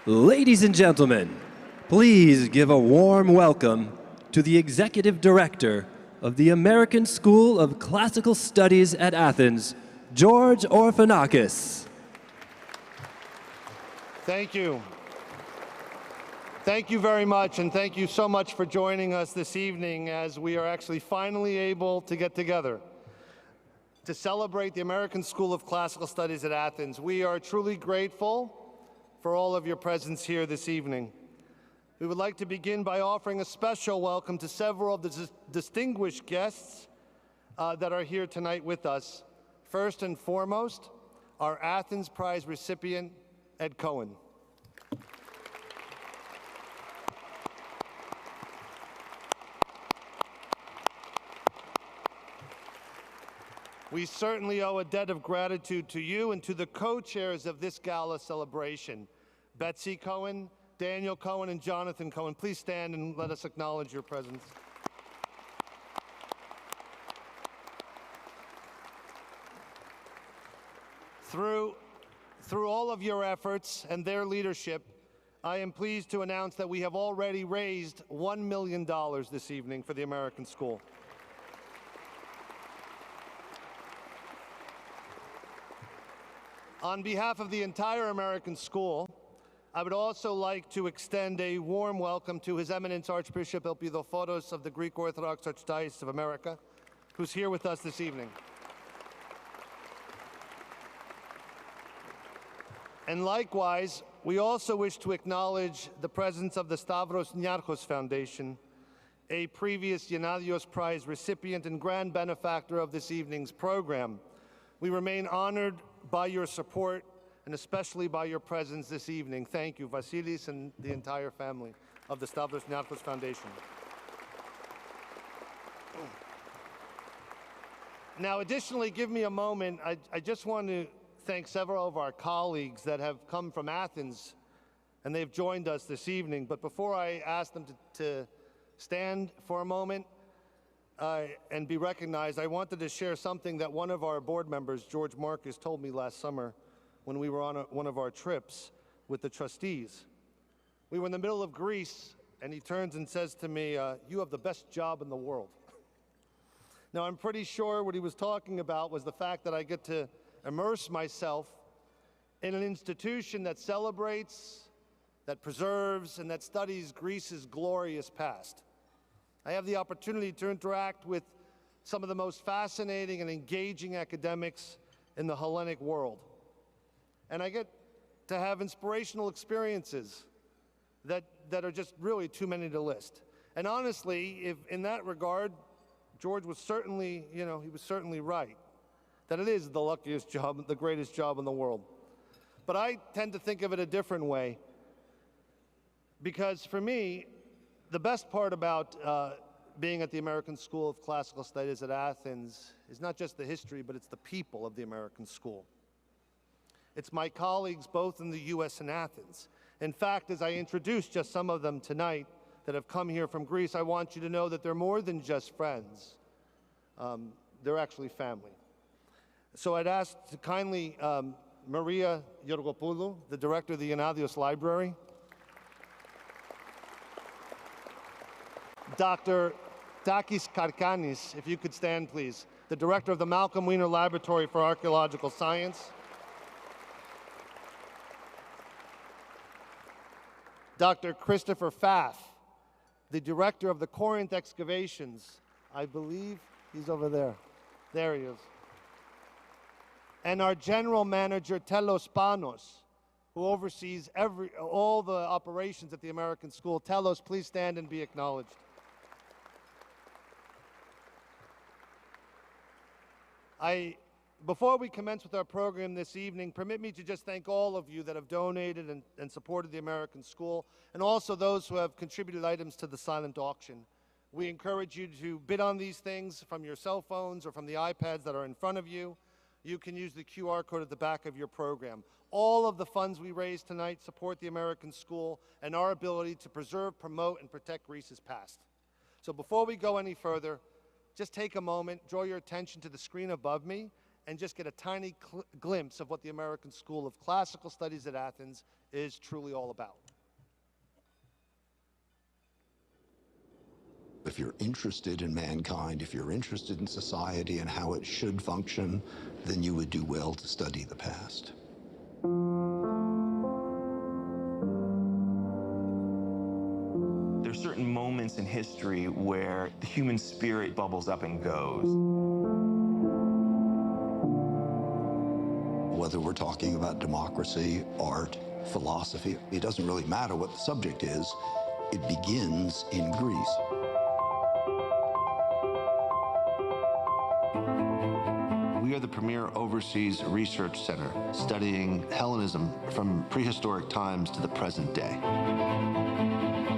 Ladies and gentlemen, please give a warm welcome to the Executive Director of the American School of Classical Studies at Athens, George Orphanakis. Thank you. Thank you very much, and thank you so much for joining us this evening as we are actually finally able to get together to celebrate the American School of Classical Studies at Athens. We are truly grateful for all of your presence here this evening. We would like to begin by offering a special welcome to several of the distinguished guests that are here tonight with us. First and foremost, our Athens Prize recipient, Ed Cohen. We certainly owe a debt of gratitude to you and to the co-chairs of this gala celebration, Betsy Cohen, Daniel Cohen, and Jonathan Cohen. Please stand and let us acknowledge your presence. Through all of your efforts and their leadership, I am pleased to announce that we have already raised $1 million this evening for the American School. On behalf of the entire American School, I would also like to extend a warm welcome to His Eminence Archbishop Elpidophoros of the Greek Orthodox Archdiocese of America, who's here with us this evening. And likewise, we also wish to acknowledge the presence of the Stavros Niarchos Foundation, a previous Gennadios Prize recipient and grand benefactor of this evening's program. We remain honored by your support and especially by your presence this evening. Thank you, Vasilis and the entire family of the Stavros Niarchos Foundation. Now, additionally, give me a moment. I just want to thank several of our colleagues that have come from Athens, and they've joined us this evening. But before I ask them to stand for a moment and be recognized, I wanted to share something that one of our board members, George Marcus, told me last summer when we were on one of our trips with the trustees. We were in the middle of Greece, and he turns and says to me, "You have the best job in the world." Now, I'm pretty sure what he was talking about was the fact that I get to immerse myself in an institution that celebrates, that preserves, and that studies Greece's glorious past. I have the opportunity to interact with some of the most fascinating and engaging academics in the Hellenic world. And I get to have inspirational experiences that are just really too many to list. And honestly, if in that regard, George was certainly, he was certainly right, that it is the luckiest job, the greatest job in the world. But I tend to think of it a different way, because for me, the best part about being at the American School of Classical Studies at Athens is not just the history, but it's the people of the American School. It's my colleagues both in the US and Athens. In fact, as I introduce just some of them tonight that have come here from Greece, I want you to know that they're more than just friends. They're actually family. So I'd ask to kindly Maria Georgopoulou, the director of the Gennadios Library, Dr. Takis Karkanis, if you could stand, please, the director of the Malcolm Wiener Laboratory for Archaeological Science, Dr. Christopher Pfaff, the director of the Corinth excavations. I believe he's over there. There he is. And our general manager, Telos Panos, who oversees all the operations at the American School. Telos, please stand and be acknowledged. Before we commence with our program this evening, permit me to just thank all of you that have donated and supported the American School, and also those who have contributed items to the silent auction. We encourage you to bid on these things from your cell phones or from the iPads that are in front of you. You can use the QR code at the back of your program. All of the funds we raise tonight support the American School and our ability to preserve, promote, and protect Greece's past. So before we go any further, just take a moment, draw your attention to the screen above me, and just get a tiny glimpse of what the American School of Classical Studies at Athens is truly all about. If you're interested in mankind, if you're interested in society and how it should function, then you would do well to study the past. There are certain moments in history where the human spirit bubbles up and goes. Whether we're talking about democracy, art, philosophy, it doesn't really matter what the subject is. It begins in Greece. We are the premier overseas research center studying Hellenism from prehistoric times to the present day.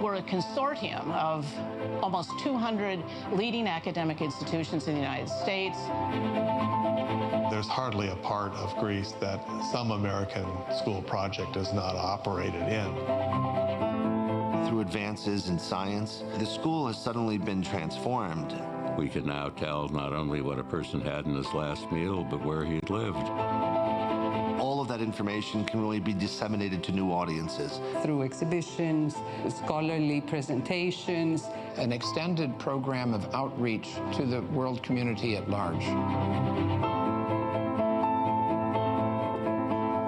We're a consortium of almost 200 leading academic institutions in the United States. There's hardly a part of Greece that some American school project is not operated in. Through advances in science, the school has suddenly been transformed. We can now tell not only what a person had in his last meal, but where he'd lived. All of that information can really be disseminated to new audiences. Through exhibitions, scholarly presentations. An extended program of outreach to the world community at large.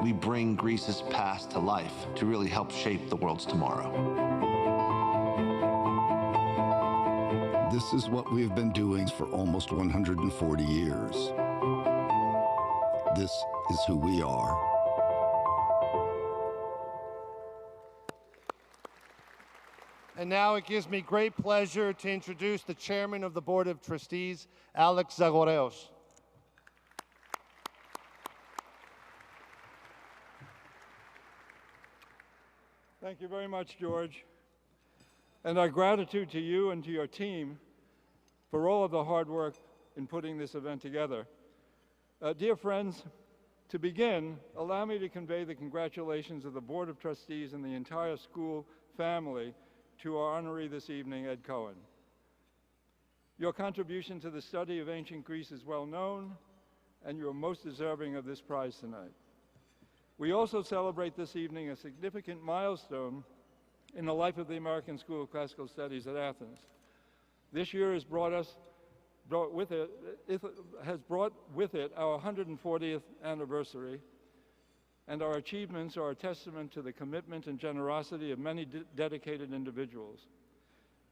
We bring Greece's past to life to really help shape the world's tomorrow. This is what we've been doing for almost 140 years. This is who we are. And now it gives me great pleasure to introduce the Chairman of the Board of Trustees, Alex Zagoreos. Thank you very much, George. And our gratitude to you and to your team for all of the hard work in putting this event together. Dear friends, to begin, allow me to convey the congratulations of the Board of Trustees and the entire school family to our honoree this evening, Ed Cohen. Your contribution to the study of ancient Greece is well known, and you are most deserving of this prize tonight. We also celebrate this evening a significant milestone in the life of the American School of Classical Studies at Athens. This year has brought with it our 140th anniversary, and our achievements are a testament to the commitment and generosity of many dedicated individuals.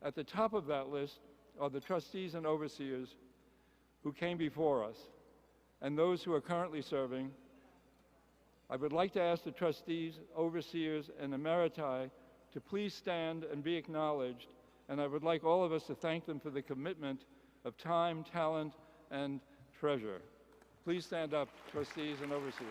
At the top of that list are the trustees and overseers who came before us, and those who are currently serving. I would like to ask the trustees, overseers, and emeriti to please stand and be acknowledged, and I would like all of us to thank them for the commitment of time, talent, and treasure. Please stand up, trustees and overseers.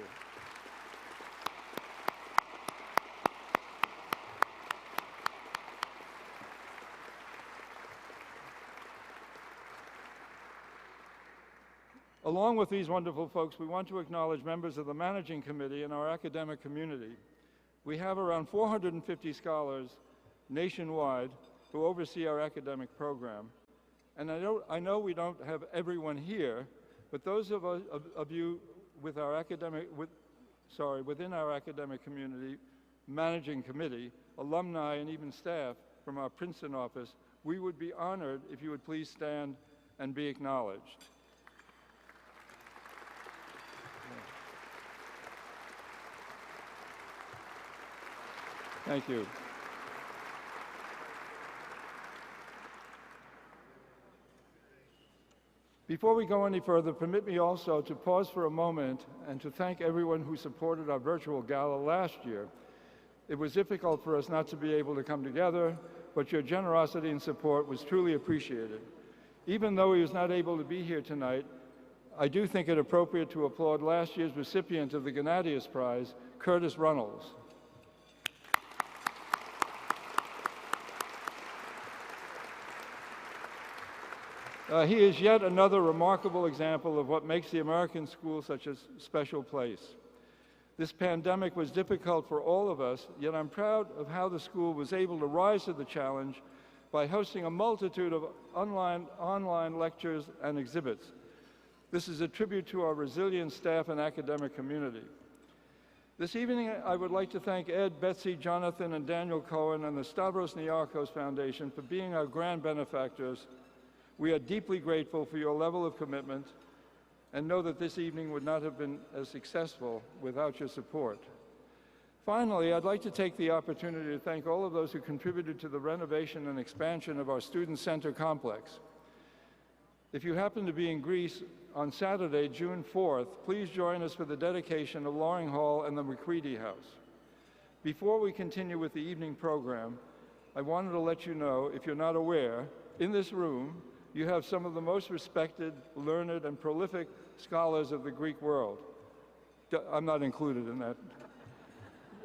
Along with these wonderful folks, we want to acknowledge members of the managing committee and our academic community. We have around 450 scholars nationwide who oversee our academic program. And I know we don't have everyone here, but those of you with our within our academic community, managing committee, alumni, and even staff from our Princeton office, we would be honored if you would please stand and be acknowledged. Thank you. Before we go any further, permit me also to pause for a moment and to thank everyone who supported our virtual gala last year. It was difficult for us not to be able to come together, but your generosity and support was truly appreciated. Even though he was not able to be here tonight, I do think it appropriate to applaud last year's recipient of the Athens Prize, Curtis Runnels. He is yet another remarkable example of what makes the American school such a special place. This pandemic was difficult for all of us, yet I'm proud of how the school was able to rise to the challenge by hosting a multitude of online lectures and exhibits. This is a tribute to our resilient staff and academic community. This evening, I would like to thank Ed, Betsy, Jonathan, and Daniel Cohen and the Stavros Niarchos Foundation for being our grand benefactors. We are deeply grateful for your level of commitment and know that this evening would not have been as successful without your support. Finally, I'd like to take the opportunity to thank all of those who contributed to the renovation and expansion of our Student Center complex. If you happen to be in Greece on Saturday, June 4th, please join us for the dedication of Loring Hall and the Macready House. Before we continue with the evening program, I wanted to let you know, if you're not aware, in this room, you have some of the most respected, learned, and prolific scholars of the Greek world. I'm not included in that.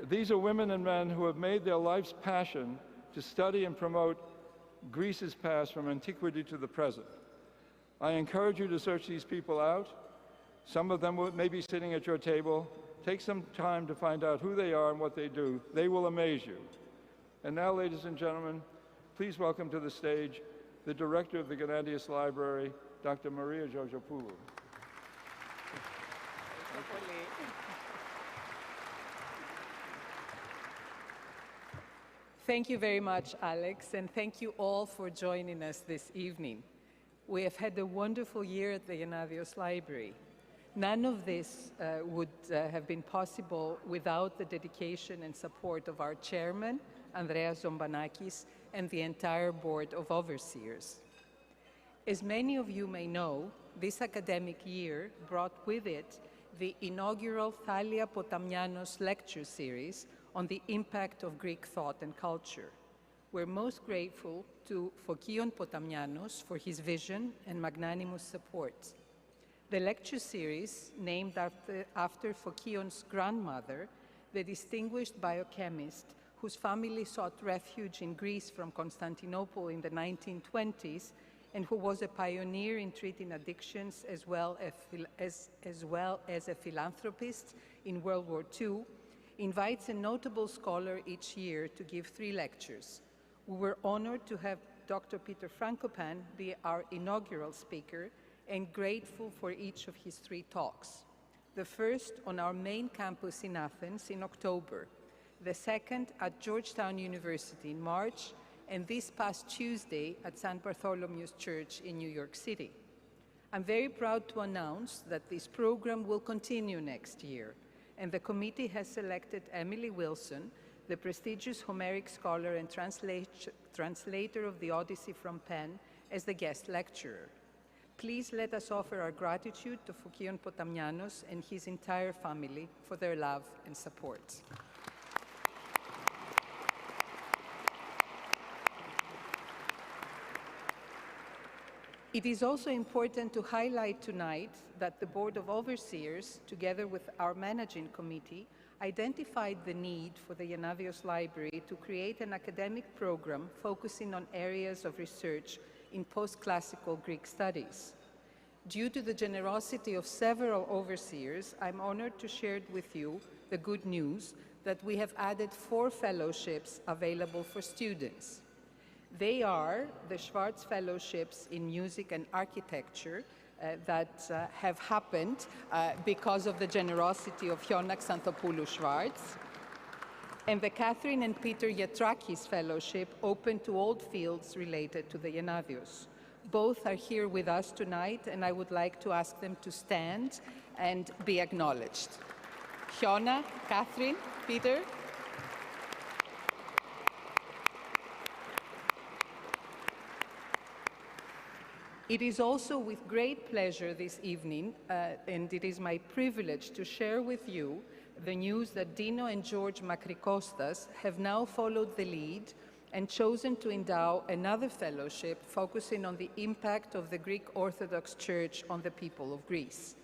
These are women and men who have made their life's passion to study and promote Greece's past from antiquity to the present. I encourage you to search these people out. Some of them may be sitting at your table. Take some time to find out who they are and what they do. They will amaze you. And now, ladies and gentlemen, please welcome to the stage the director of the Gennadius Library, Dr. Maria Georgopoulou. Thank you very much, Alex, and thank you all for joining us this evening. We have had a wonderful year at the Gennadios Library. None of this would have been possible without the dedication and support of our chairman, Andreas Zombanakis, and the entire board of overseers. As many of you may know, this academic year brought with it the inaugural Thalia Potamianos lecture series on the impact of Greek thought and culture. We're most grateful to Fokion Potamianos for his vision and magnanimous support. The lecture series, named after Fokion's grandmother, the distinguished biochemist whose family sought refuge in Greece from Constantinople in the 1920s and who was a pioneer in treating addictions as well as a philanthropist in World War II, invites a notable scholar each year to give 3 lectures. We were honored to have Dr. Peter Frankopan be our inaugural speaker and grateful for each of his 3 talks. The first on our main campus in Athens in October, the second at Georgetown University in March, and this past Tuesday at St. Bartholomew's Church in New York City. I'm very proud to announce that this program will continue next year, and the committee has selected Emily Wilson, the prestigious Homeric scholar and translator of the Odyssey from Penn, as the guest lecturer. Please let us offer our gratitude to Fokion Potamianos and his entire family for their love and support. It is also important to highlight tonight that the Board of Overseers, together with our managing committee, identified the need for the Gennadios Library to create an academic program focusing on areas of research in post-classical Greek studies. Due to the generosity of several overseers, I'm honored to share with you the good news that we have added 4 fellowships available for students. They are the Schwartz Fellowships in Music and Architecture that have happened because of the generosity of Hionak Xanthopoulou Schwartz, and the Catherine and Peter Yatrakis Fellowship open to all fields related to the Gennadios. Both are here with us tonight, and I would like to ask them to stand and be acknowledged. Hiona, Catherine, Peter. It is also with great pleasure this evening, and it is my privilege to share with you the news that Dino and George Makrikostas have now followed the lead and chosen to endow another fellowship focusing on the impact of the Greek Orthodox Church on the people of Greece.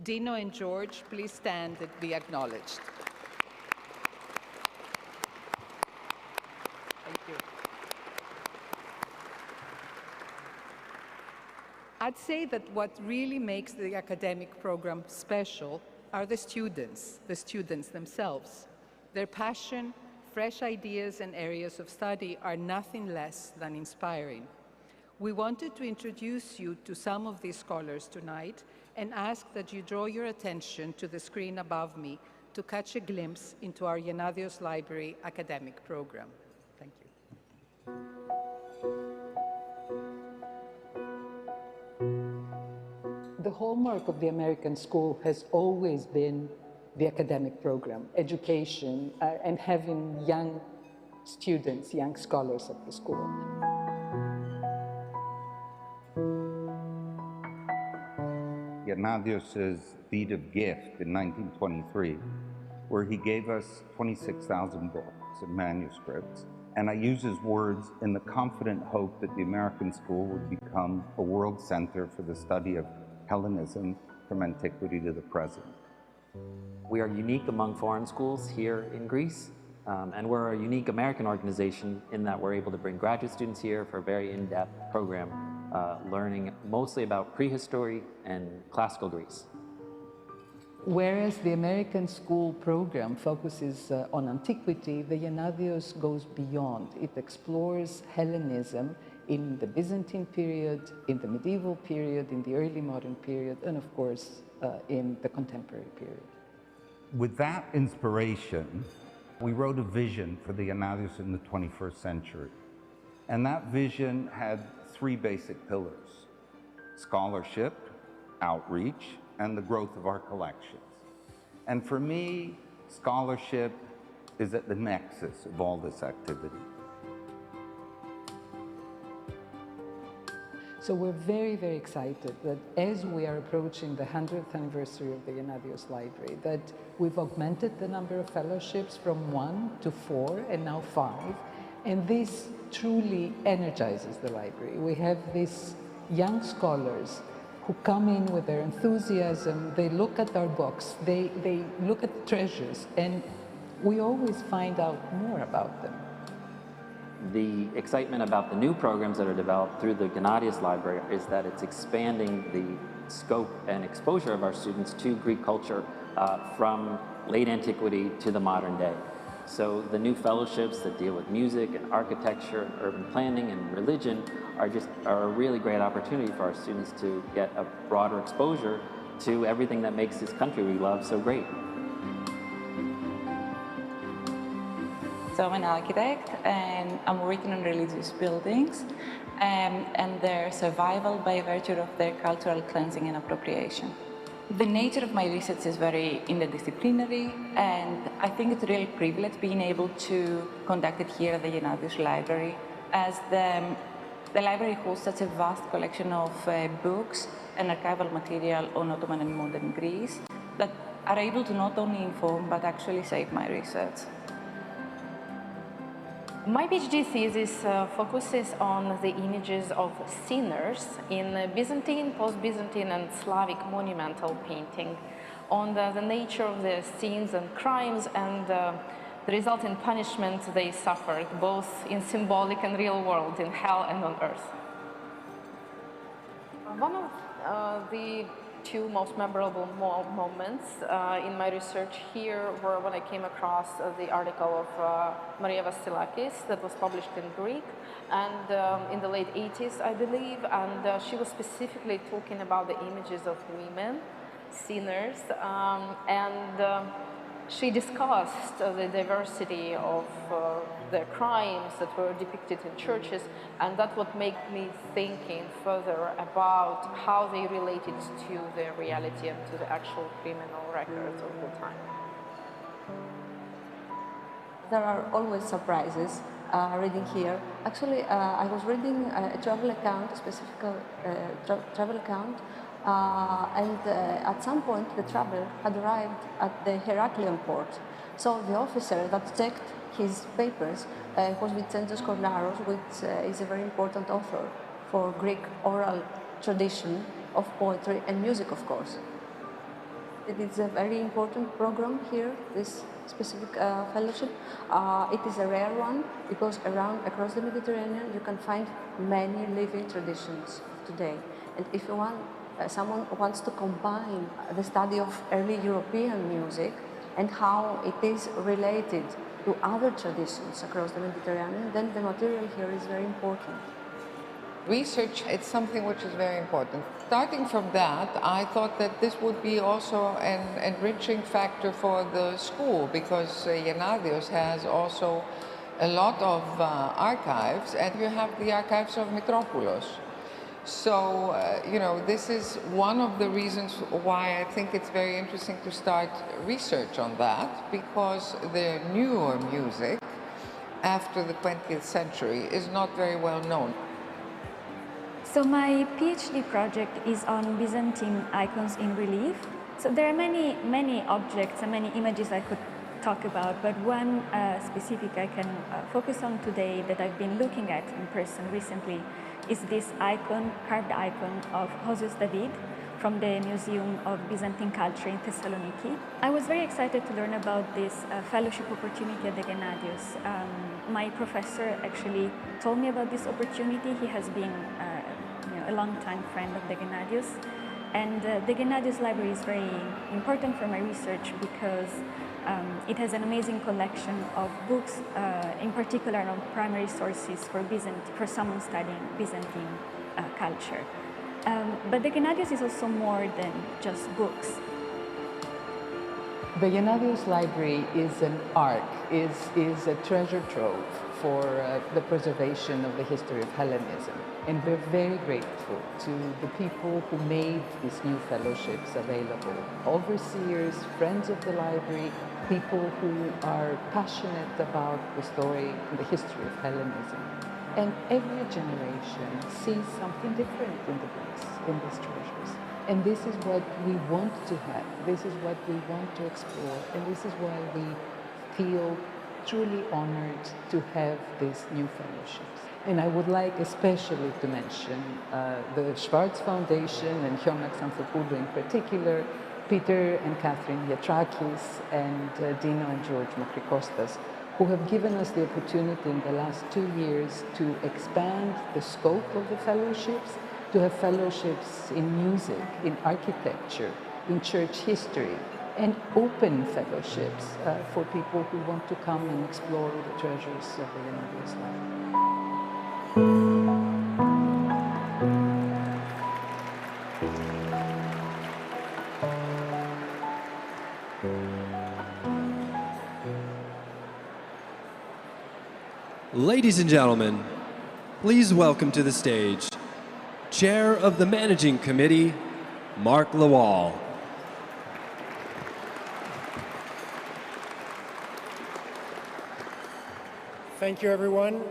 Dino and George, please stand and be acknowledged. Thank you. I'd say that what really makes the academic program special are the students themselves. Their passion, fresh ideas, and areas of study are nothing less than inspiring. We wanted to introduce you to some of these scholars tonight and ask that you draw your attention to the screen above me to catch a glimpse into our Gennadios Library academic program. Thank you. The hallmark of the American school has always been the academic program, education, and having young students, young scholars at the school. Gennadios' deed of gift in 1923, where he gave us 26,000 books and manuscripts. And I use his words in the confident hope that the American school would become a world center for the study of Hellenism from antiquity to the present. We are unique among foreign schools here in Greece, and we're a unique American organization in that we're able to bring graduate students here for a very in-depth program, learning mostly about prehistory and classical Greece. Whereas the American school program focuses on antiquity, the Gennadios goes beyond. It explores Hellenism in the Byzantine period, in the medieval period, in the early modern period, and of course, in the contemporary period. With that inspiration, we wrote a vision for the Gennadios in the 21st century. And that vision had three basic pillars: scholarship, outreach, and the growth of our collections. And for me, scholarship is at the nexus of all this activity. So we're very, very excited that as we are approaching the 100th anniversary of the Gennadios Library, that we've augmented the number of fellowships from 1 to 4 and now 5. And this truly energizes the library. We have these young scholars who come in with their enthusiasm, they look at our books, they look at the treasures, and we always find out more about them. The excitement about the new programs that are developed through the Gennadios Library is that it's expanding the scope and exposure of our students to Greek culture from late antiquity to the modern day. So the new fellowships that deal with music and architecture, urban planning and religion are a really great opportunity for our students to get a broader exposure to everything that makes this country we love so great. So I'm an architect and I'm working on religious buildings and their survival by virtue of their cultural cleansing and appropriation. The nature of my research is very interdisciplinary, and I think it's a real privilege being able to conduct it here at the Gennadios Library, as the library holds such a vast collection of books and archival material on Ottoman and modern Greece that are able to not only inform but actually shape my research. My PhD thesis focuses on the images of sinners in Byzantine, post-Byzantine and Slavic monumental painting, on the nature of their sins and crimes and the resulting punishment they suffered, both in symbolic and real world, in hell and on earth. One of the two most memorable moments in my research here were when I came across the article of Maria Vassilakis that was published in Greek and in the late 80s, I believe, and she was specifically talking about the images of women, sinners, and she discussed the diversity of the crimes that were depicted in churches, and that would make me thinking further about how they related to the reality and to the actual criminal records of the time. There are always surprises reading here. Actually, I was reading a travel account, a specific travel account, and at some point the traveler had arrived at the Heraklion port. So the officer that checked his papers was Vincenzo Skornaros, which is a very important author for Greek oral tradition of poetry and music, of course. It is a very important program here, this specific fellowship. It is a rare one because across the Mediterranean you can find many living traditions today. And if you want, someone wants to combine the study of early European music and how it is related to other traditions across the Mediterranean, then the material here is very important. Research, it's something which is very important. Starting from that, I thought that this would be also an enriching factor for the school, because Gennadios has also a lot of archives, and you have the archives of Mitropoulos. So, you know, this is one of the reasons why I think it's very interesting to start research on that, because the newer music after the 20th century is not very well known. So my PhD project is on Byzantine icons in relief. So there are many objects and many images I could talk about, but one specific I can focus on today that I've been looking at in person recently is this icon, carved icon of Hosius David from the Museum of Byzantine Culture in Thessaloniki. I was very excited to learn about this fellowship opportunity at the Gennadios. My professor actually told me about this opportunity. He has been a long-time friend of the Gennadios. And the Gennadios Library is very important for my research because it has an amazing collection of books, in particular on primary sources for someone studying Byzantine culture. But the Gennadios is also more than just books. The Gennadios Library is an ark, is a treasure trove for the preservation of the history of Hellenism. And we're very grateful to the people who made these new fellowships available. Overseers, friends of the library, people who are passionate about the story and the history of Hellenism. And every generation sees something different in the books, in these treasures. And this is what we want to have. This is what we want to explore. And this is why we feel truly honored to have these new fellowships. And I would like especially to mention the Schwartz Foundation and Hionak Xanthopoulou in particular, Peter and Catherine Yatrakis, and Dino and George Makrikostas, who have given us the opportunity in the last 2 years to expand the scope of the fellowships, to have fellowships in music, in architecture, in church history, and open fellowships for people who want to come and explore the treasures of the Gennadios Library. Ladies and gentlemen, please welcome to the stage Chair of the Managing Committee, Mark Lawal. Thank you, everyone.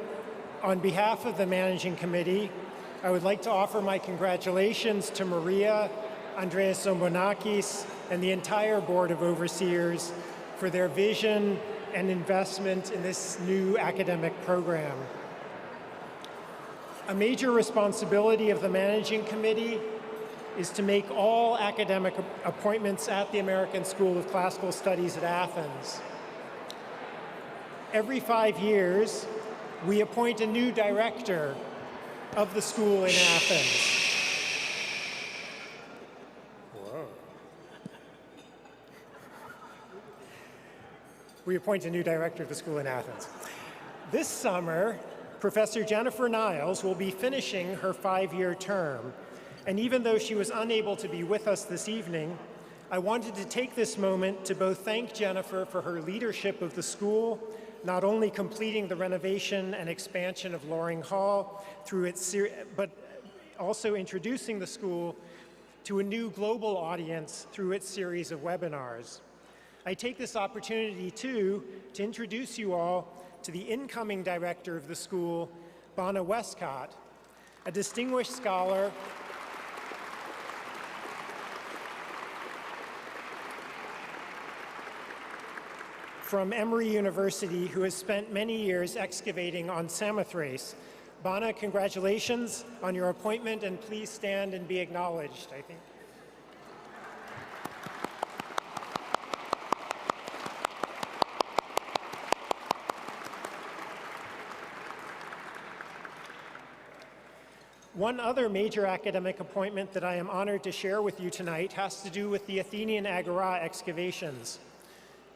On behalf of the Managing Committee, I would like to offer my congratulations to Maria, Andreas Zombonakis, and the entire Board of Overseers for their vision and investment in this new academic program. A major responsibility of the Managing Committee is to make all academic appointments at the American School of Classical Studies at Athens. Every 5 years, we appoint a new director of the school in Athens. We appoint a new director of the school in Athens. This summer, Professor Jennifer Niles will be finishing her 5-year term. And even though she was unable to be with us this evening, I wanted to take this moment to both thank Jennifer for her leadership of the school, not only completing the renovation and expansion of Loring Hall through its but also introducing the school to a new global audience through its series of webinars. I take this opportunity, too, to introduce you all to the incoming director of the school, Bana Westcott, a distinguished scholar from Emory University who has spent many years excavating on Samothrace. Bana, congratulations on your appointment, and please stand and be acknowledged, I think. One other major academic appointment that I am honored to share with you tonight has to do with the Athenian Agora excavations.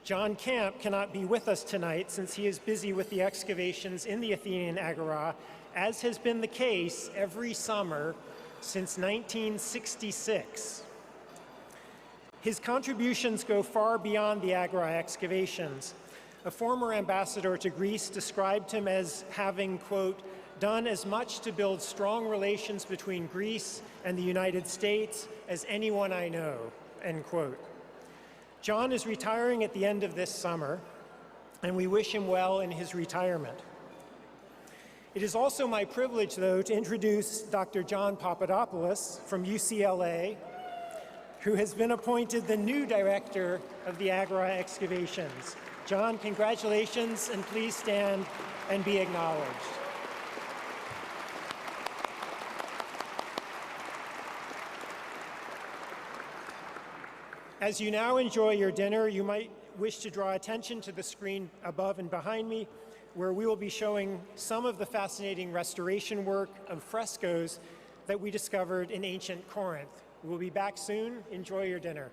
John Camp cannot be with us tonight since he is busy with the excavations in the Athenian Agora as has been the case every summer since 1966. His contributions go far beyond the Agra excavations. A former ambassador to Greece described him as having, quote, done as much to build strong relations between Greece and the United States as anyone I know, end quote. John is retiring at the end of this summer, and we wish him well in his retirement. It is also my privilege, though, to introduce Dr. John Papadopoulos from UCLA, who has been appointed the new director of the Agra excavations. John, congratulations, and please stand and be acknowledged. As you now enjoy your dinner, you might wish to draw attention to the screen above and behind me, where we will be showing some of the fascinating restoration work of frescoes that we discovered in ancient Corinth. We'll be back soon. Enjoy your dinner.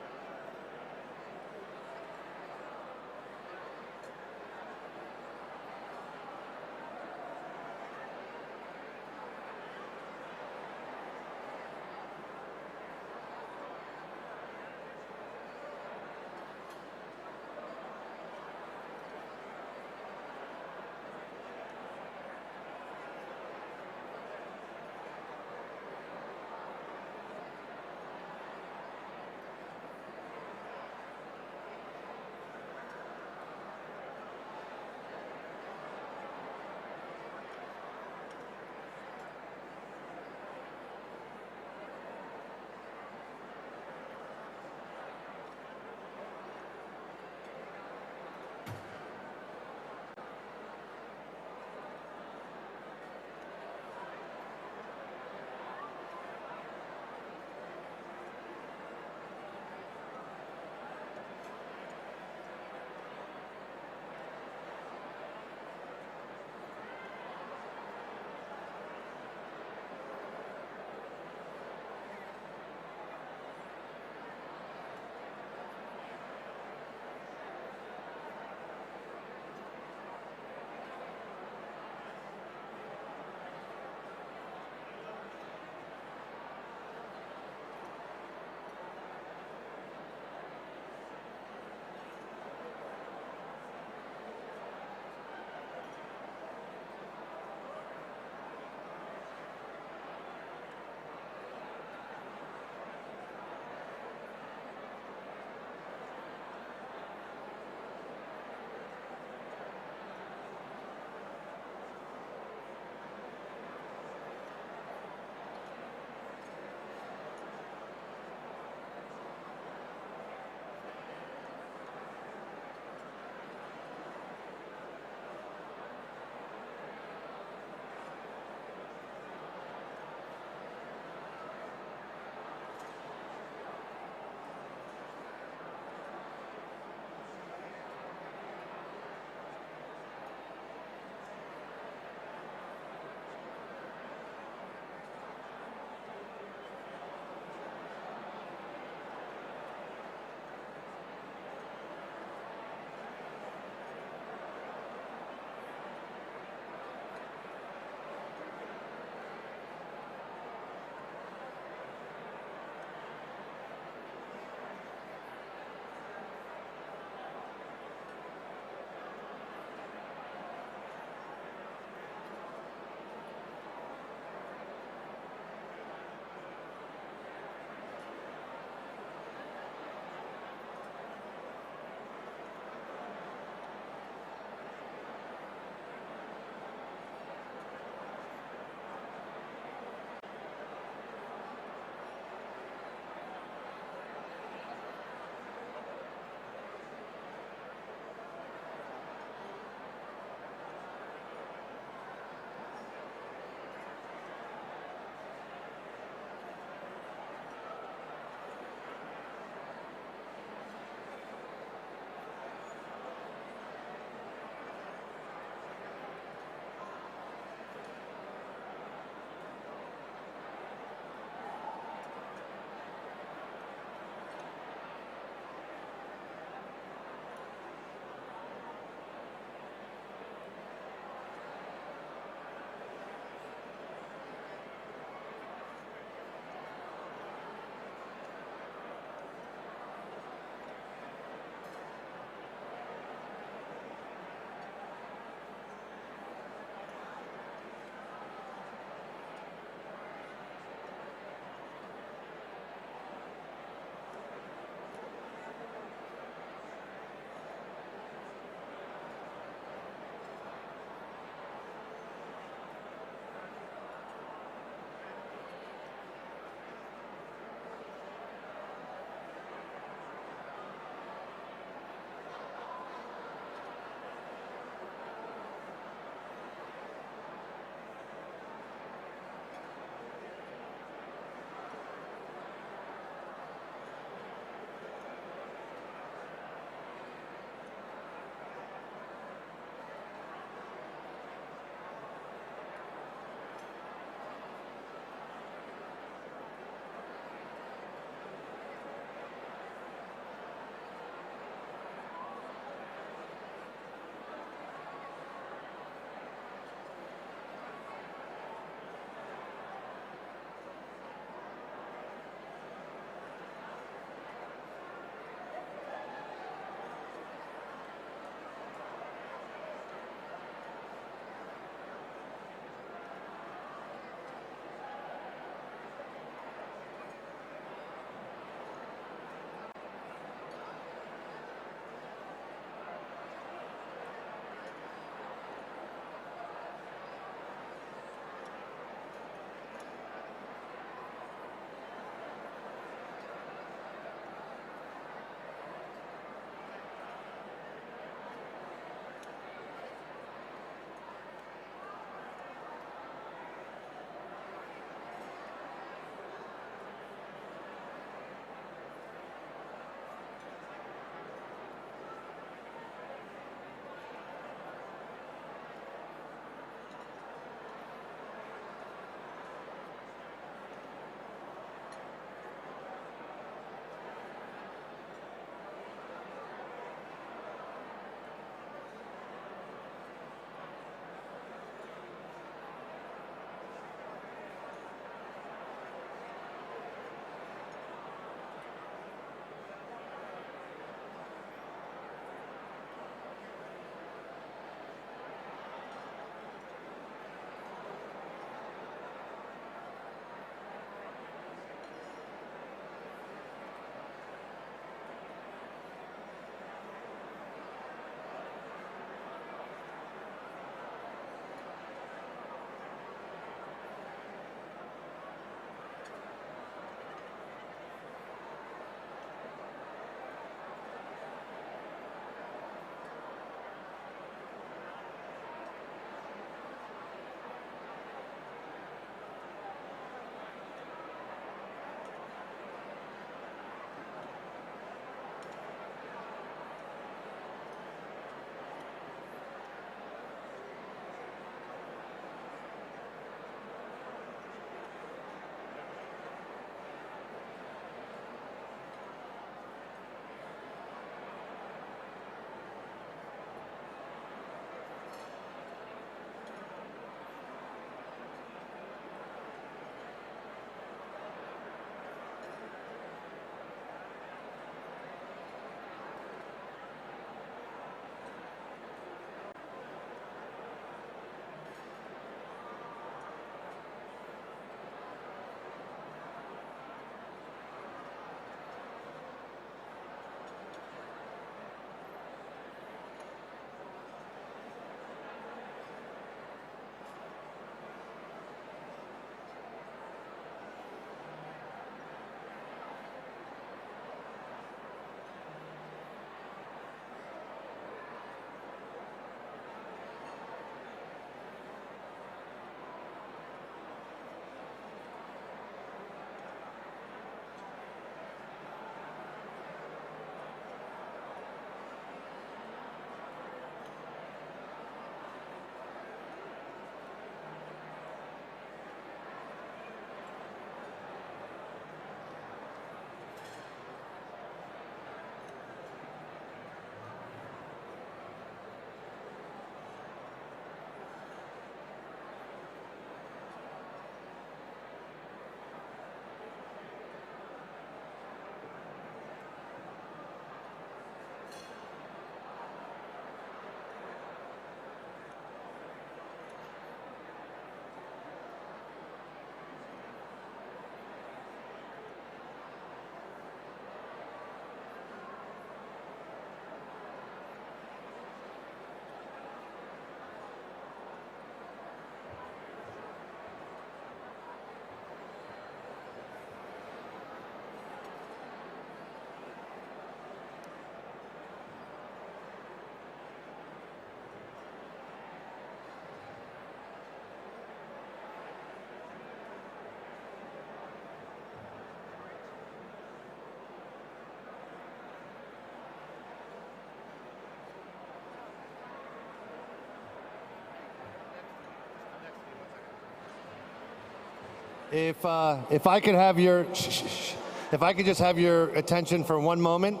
If I could have your, if I could just have your attention for one moment.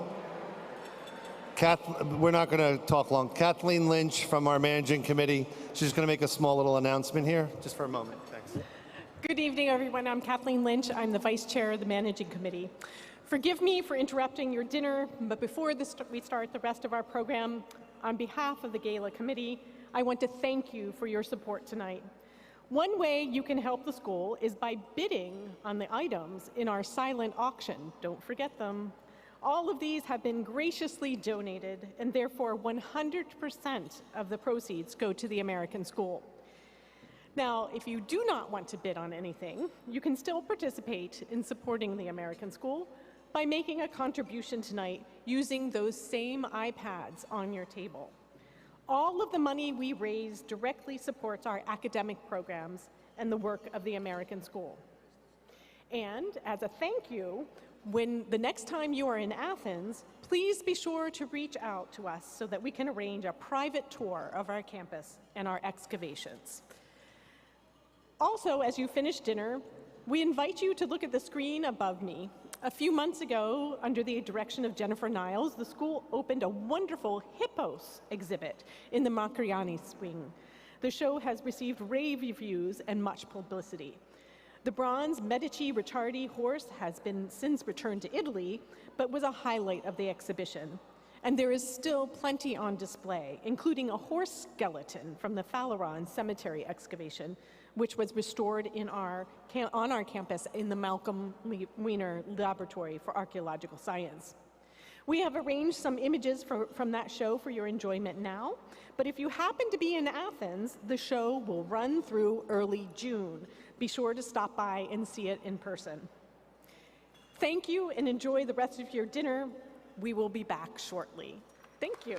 We're not going to talk long. Kathleen Lynch from our managing committee. She's going to make a small little announcement here, just for a moment. Thanks. Good evening, everyone. I'm Kathleen Lynch. I'm the vice chair of the managing committee. Forgive me for interrupting your dinner, but before we start the rest of our program, on behalf of the Gala committee, I want to thank you for your support tonight. One way you can help the school is by bidding on the items in our silent auction. Don't forget them. All of these have been graciously donated, and therefore 100% of the proceeds go to the American school. Now, if you do not want to bid on anything, you can still participate in supporting the American school by making a contribution tonight using those same iPads on your table. All of the money we raise directly supports our academic programs and the work of the American school. And as a thank you, when the next time you are in Athens, please be sure to reach out to us so that we can arrange a private tour of our campus and our excavations. Also, as you finish dinner, we invite you to look at the screen above me. A few months ago, under the direction of Jennifer Niles, the school opened a wonderful hippos exhibit in the Macriani wing. The show has received rave reviews and much publicity. The bronze Medici Ricciardi horse has been since returned to Italy, but was a highlight of the exhibition. And there is still plenty on display, including a horse skeleton from the Faleron Cemetery excavation, which was restored on our campus in the Malcolm Wiener Laboratory for Archaeological Science. We have arranged some images from that show for your enjoyment now, but if you happen to be in Athens, the show will run through early June. Be sure to stop by and see it in person. Thank you and enjoy the rest of your dinner. We will be back shortly. Thank you.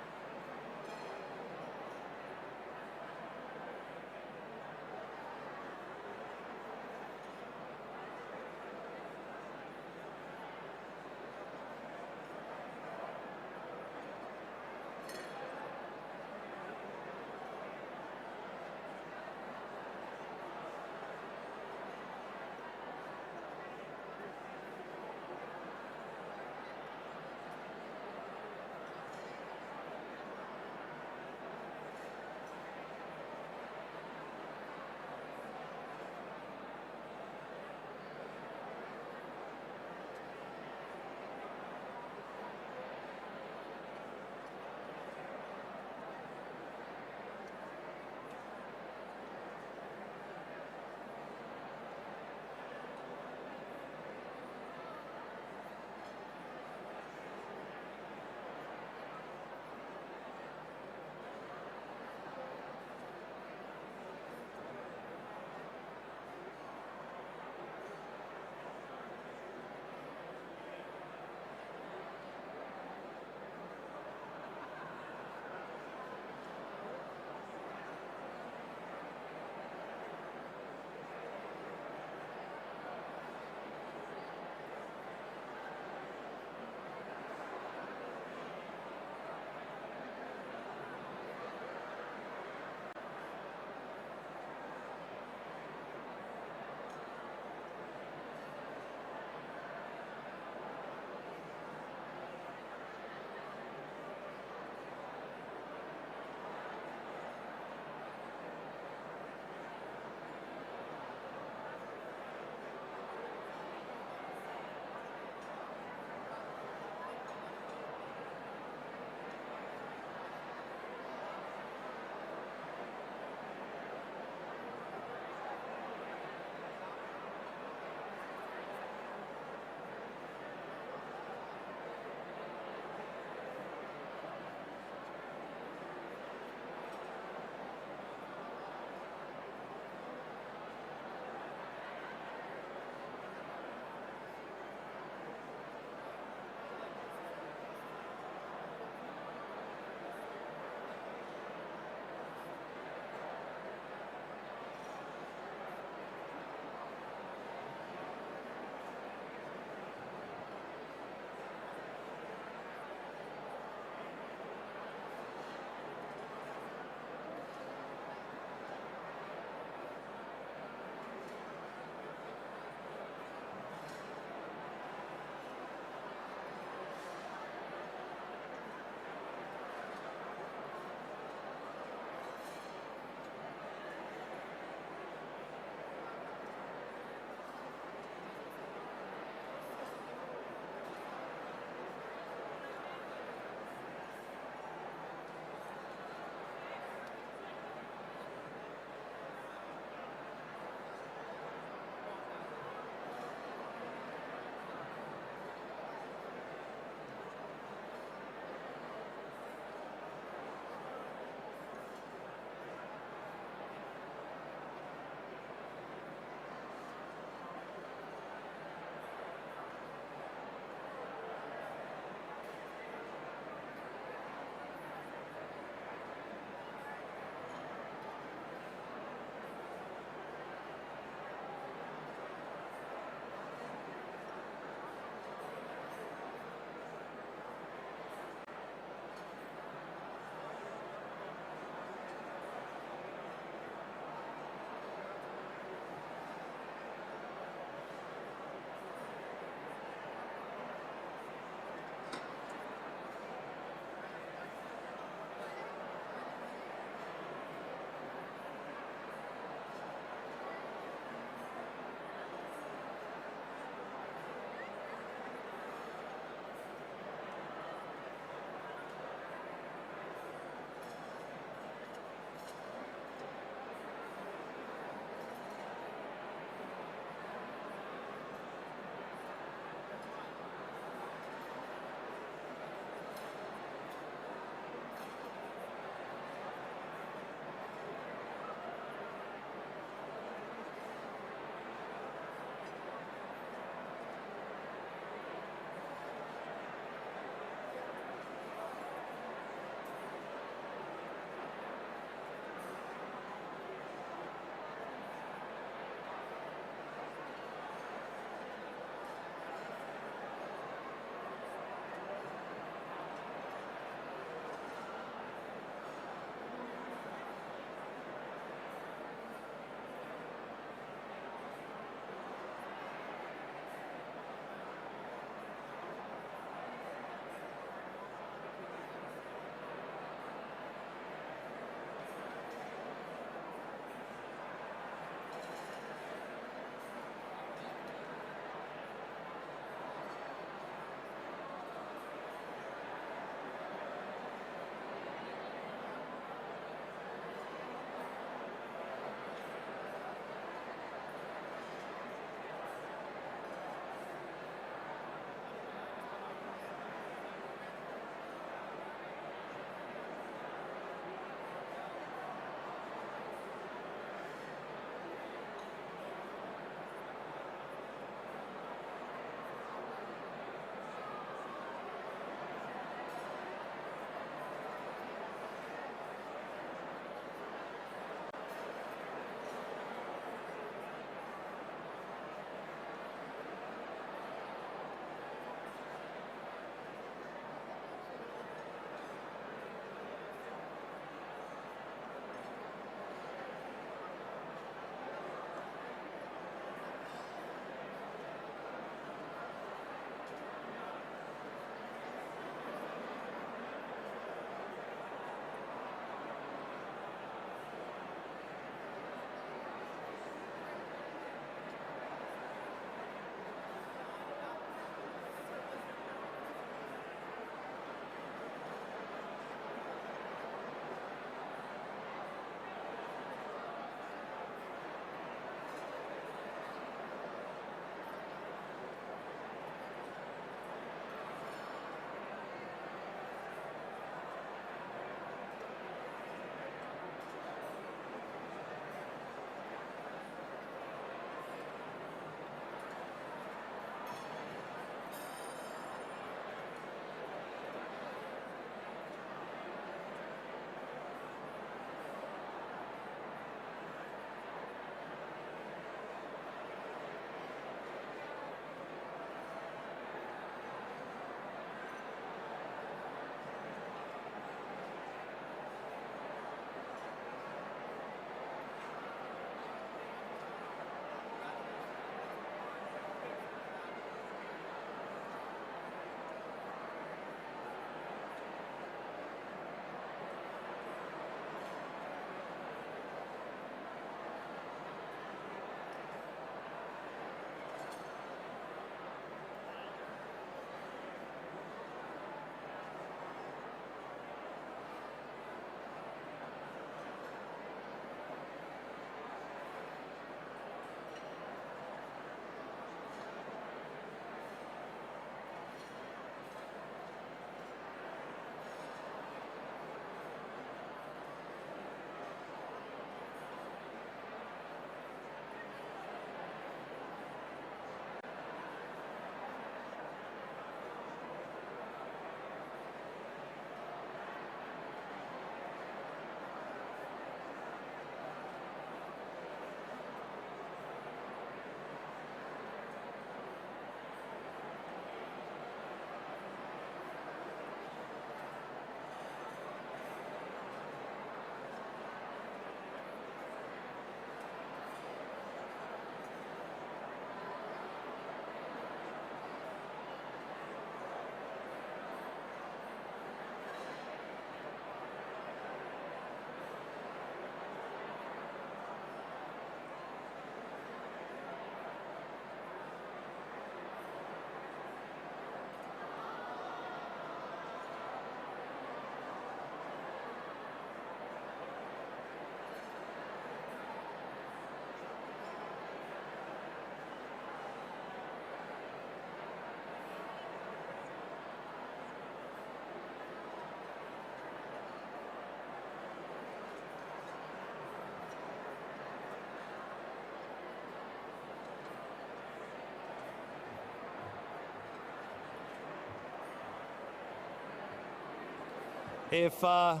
If where's Rob?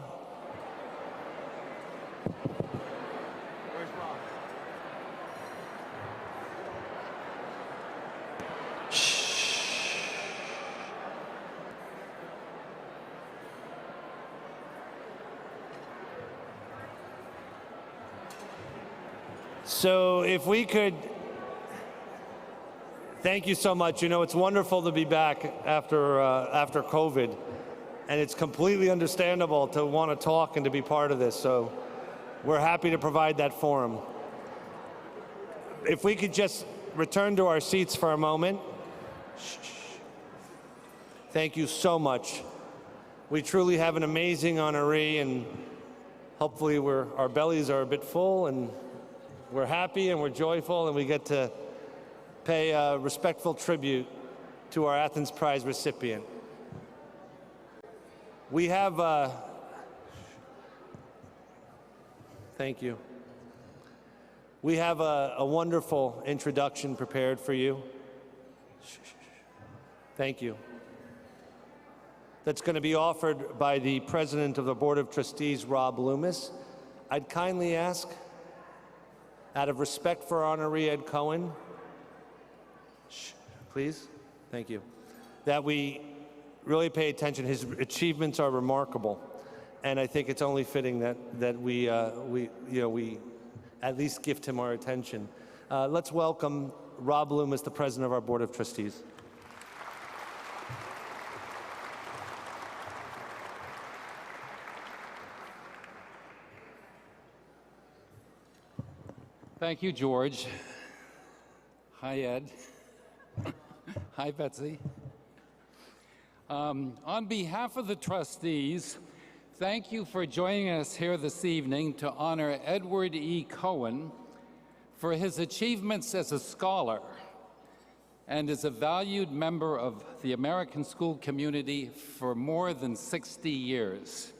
So if we could, thank you so much. You know, it's wonderful to be back after COVID, and it's completely understandable to want to talk and to be part of this. So we're happy to provide that forum. If we could just return to our seats for a moment. Thank you so much. We truly have an amazing honoree, and hopefully our bellies are a bit full, and we're happy and we're joyful, and we get to pay a respectful tribute to our Athens Prize recipient. We have thank you. We have a wonderful introduction prepared for you. Thank you. That's going to be offered by the President of the Board of Trustees, Rob Loomis. I'd kindly ask, out of respect for honoree Ed Cohen, please, thank you, that we really pay attention. His achievements are remarkable, and I think it's only fitting that we at least gift him our attention. Let's welcome Rob Loomis, the President of our Board of Trustees. Thank you, George. Hi, Ed. Hi, Betsy. On behalf of the trustees, thank you for joining us here this evening to honor Edward E. Cohen for his achievements as a scholar and as a valued member of the American school community for more than 60 years.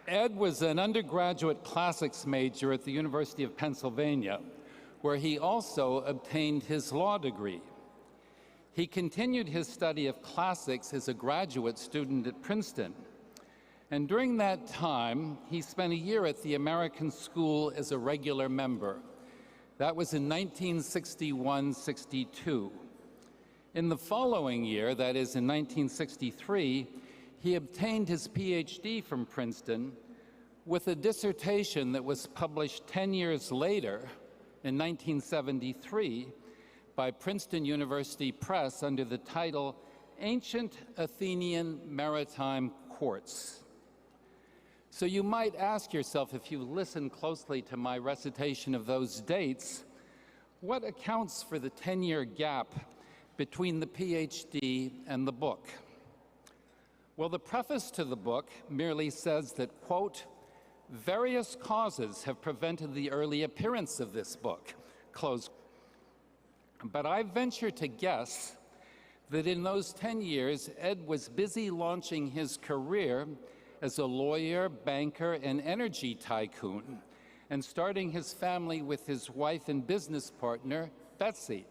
Ed was an undergraduate classics major at the University of Pennsylvania, where he also obtained his law degree. He continued his study of classics as a graduate student at Princeton. And during that time, he spent a year at the American School as a regular member. That was in 1961-62. In the following year, that is in 1963, he obtained his PhD from Princeton with a dissertation that was published 10 years later in 1973 by Princeton University Press under the title Ancient Athenian Maritime Courts. So you might ask yourself, if you listen closely to my recitation of those dates, what accounts for the 10-year gap between the PhD and the book? Well, the preface to the book merely says that, quote, various causes have prevented the early appearance of this book, close. But I venture to guess that in those 10 years, Ed was busy launching his career as a lawyer, banker, and energy tycoon, and starting his family with his wife and business partner, Betsy.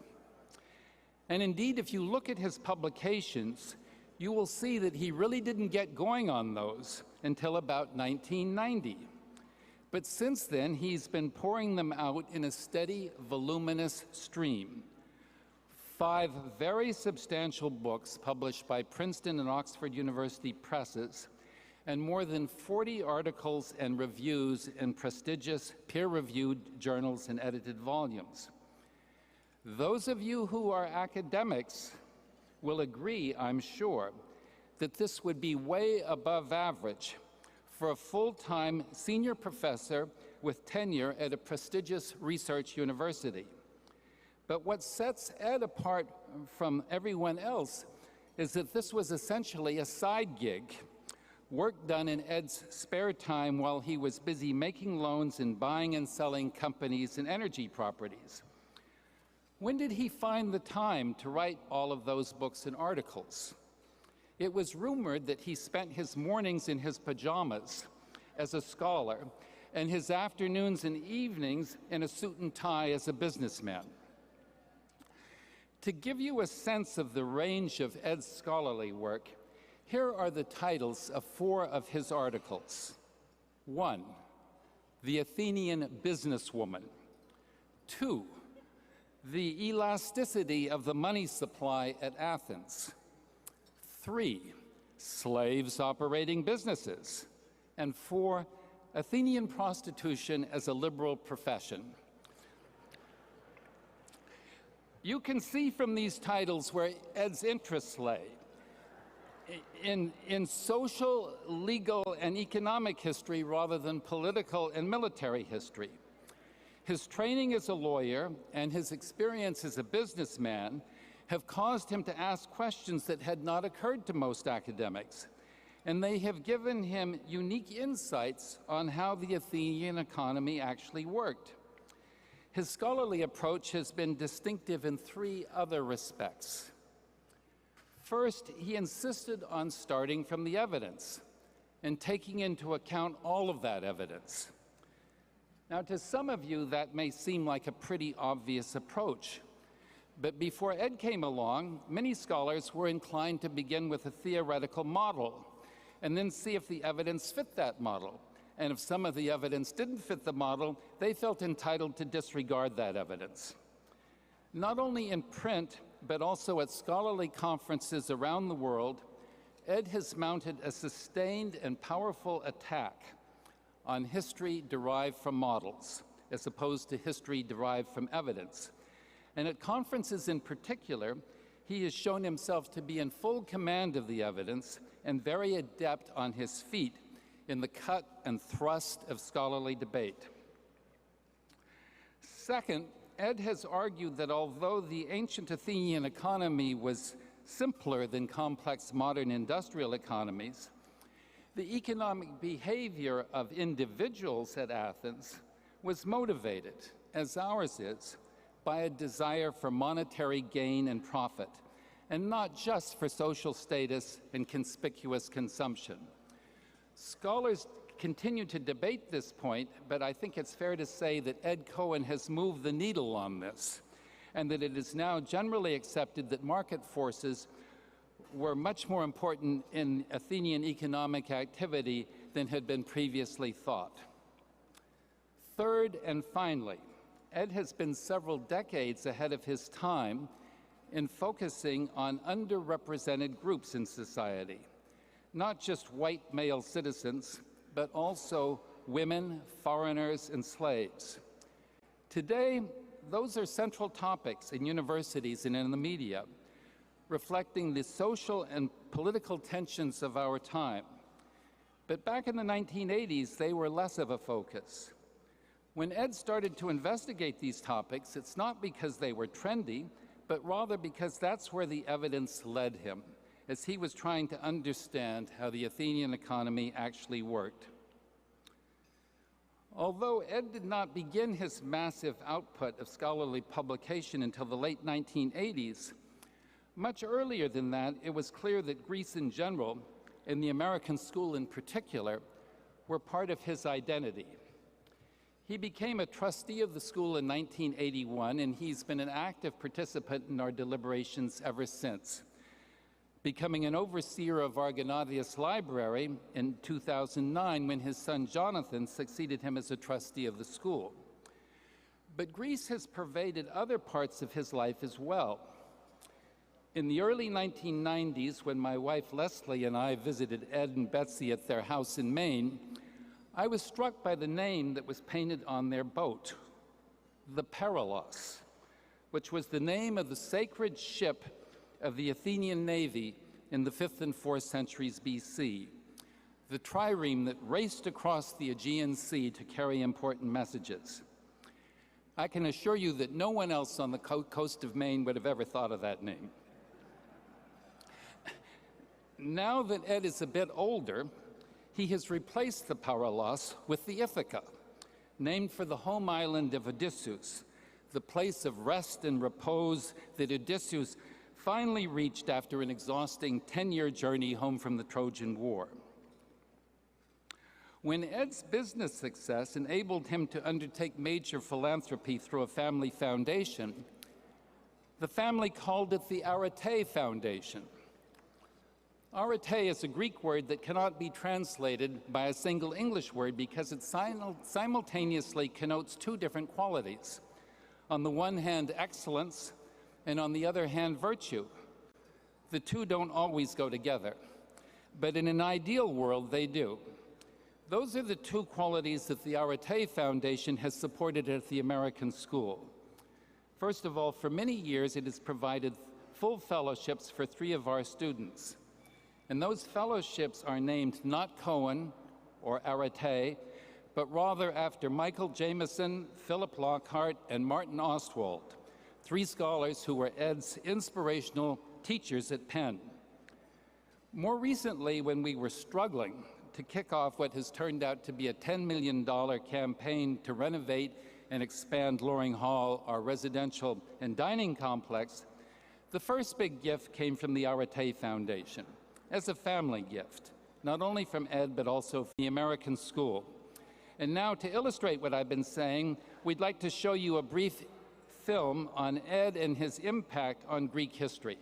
And indeed, if you look at his publications, you will see that he really didn't get going on those until about 1990. But since then, he's been pouring them out in a steady, voluminous stream. 5 very substantial books published by Princeton and Oxford University presses, and more than 40 articles and reviews in prestigious peer-reviewed journals and edited volumes. Those of you who are academics will agree, I'm sure, that this would be way above average for a full-time senior professor with tenure at a prestigious research university. But what sets Ed apart from everyone else is that this was essentially a side gig, work done in Ed's spare time while he was busy making loans and buying and selling companies and energy properties. When did he find the time to write all of those books and articles? It was rumored that he spent his mornings in his pajamas as a scholar and his afternoons and evenings in a suit and tie as a businessman. To give you a sense of the range of Ed's scholarly work, here are the titles of 4 of his articles. 1, The Athenian Businesswoman. 2, The Elasticity of the Money Supply at Athens. 3, Slaves Operating Businesses. And 4, Athenian Prostitution as a Liberal Profession. You can see from these titles where Ed's interests lay. In social, legal, and economic history rather than political and military history. His training as a lawyer and his experience as a businessman have caused him to ask questions that had not occurred to most academics, and they have given him unique insights on how the Athenian economy actually worked. His scholarly approach has been distinctive in 3 other respects. First, he insisted on starting from the evidence and taking into account all of that evidence. Now, to some of you, that may seem like a pretty obvious approach. But before Ed came along, many scholars were inclined to begin with a theoretical model and then see if the evidence fit that model. And if some of the evidence didn't fit the model, they felt entitled to disregard that evidence. Not only in print, but also at scholarly conferences around the world, Ed has mounted a sustained and powerful attack on history derived from models, as opposed to history derived from evidence. And at conferences in particular, he has shown himself to be in full command of the evidence and very adept on his feet in the cut and thrust of scholarly debate. Second, Ed has argued that although the ancient Athenian economy was simpler than complex modern industrial economies, the economic behavior of individuals at Athens was motivated, as ours is, by a desire for monetary gain and profit, and not just for social status and conspicuous consumption. Scholars continue to debate this point, but I think it's fair to say that Ed Cohen has moved the needle on this, and that it is now generally accepted that market forces were much more important in Athenian economic activity than had been previously thought. Third and finally, Ed has been several decades ahead of his time in focusing on underrepresented groups in society, not just white male citizens, but also women, foreigners, and slaves. Today, those are central topics in universities and in the media, reflecting the social and political tensions of our time. But back in the 1980s, they were less of a focus. When Ed started to investigate these topics, it's not because they were trendy, but rather because that's where the evidence led him, as he was trying to understand how the Athenian economy actually worked. Although Ed did not begin his massive output of scholarly publication until the late 1980s, much earlier than that, it was clear that Greece in general, and the American school in particular, were part of his identity. He became a trustee of the school in 1981, and he's been an active participant in our deliberations ever since, becoming an overseer of our Gennadius library in 2009 when his son Jonathan succeeded him as a trustee of the school. But Greece has pervaded other parts of his life as well. In the early 1990s, when my wife Leslie and I visited Ed and Betsy at their house in Maine, I was struck by the name that was painted on their boat, the Perilos, which was the name of the sacred ship of the Athenian navy in the 5th and 4th centuries BC, the trireme that raced across the Aegean Sea to carry important messages. I can assure you that no one else on the coast of Maine would have ever thought of that name. Now that Ed is a bit older, he has replaced the Perilos with the Ithaca, named for the home island of Odysseus, the place of rest and repose that Odysseus finally reached after an exhausting 10-year journey home from the Trojan War. When Ed's business success enabled him to undertake major philanthropy through a family foundation, The family called it the Arete Foundation. Arete is a Greek word that cannot be translated by a single English word because it simultaneously connotes two different qualities. On the one hand, excellence, and on the other hand, virtue. The two don't always go together, but in an ideal world, they do. Those are the two qualities that the Arete Foundation has supported at the American School. First of all, for many years, it has provided full fellowships for 3 of our students. And those fellowships are named not Cohen or Arete, but rather after Michael Jameson, Philip Lockhart, and Martin Ostwald, 3 scholars who were Ed's inspirational teachers at Penn. More recently, when we were struggling to kick off what has turned out to be a $10 million campaign to renovate and expand Loring Hall, our residential and dining complex, the first big gift came from the Arete Foundation as a family gift, not only from Ed, but also from the American School. And now, to illustrate what I've been saying, we'd like to show you a brief film on Ed and his impact on Greek history.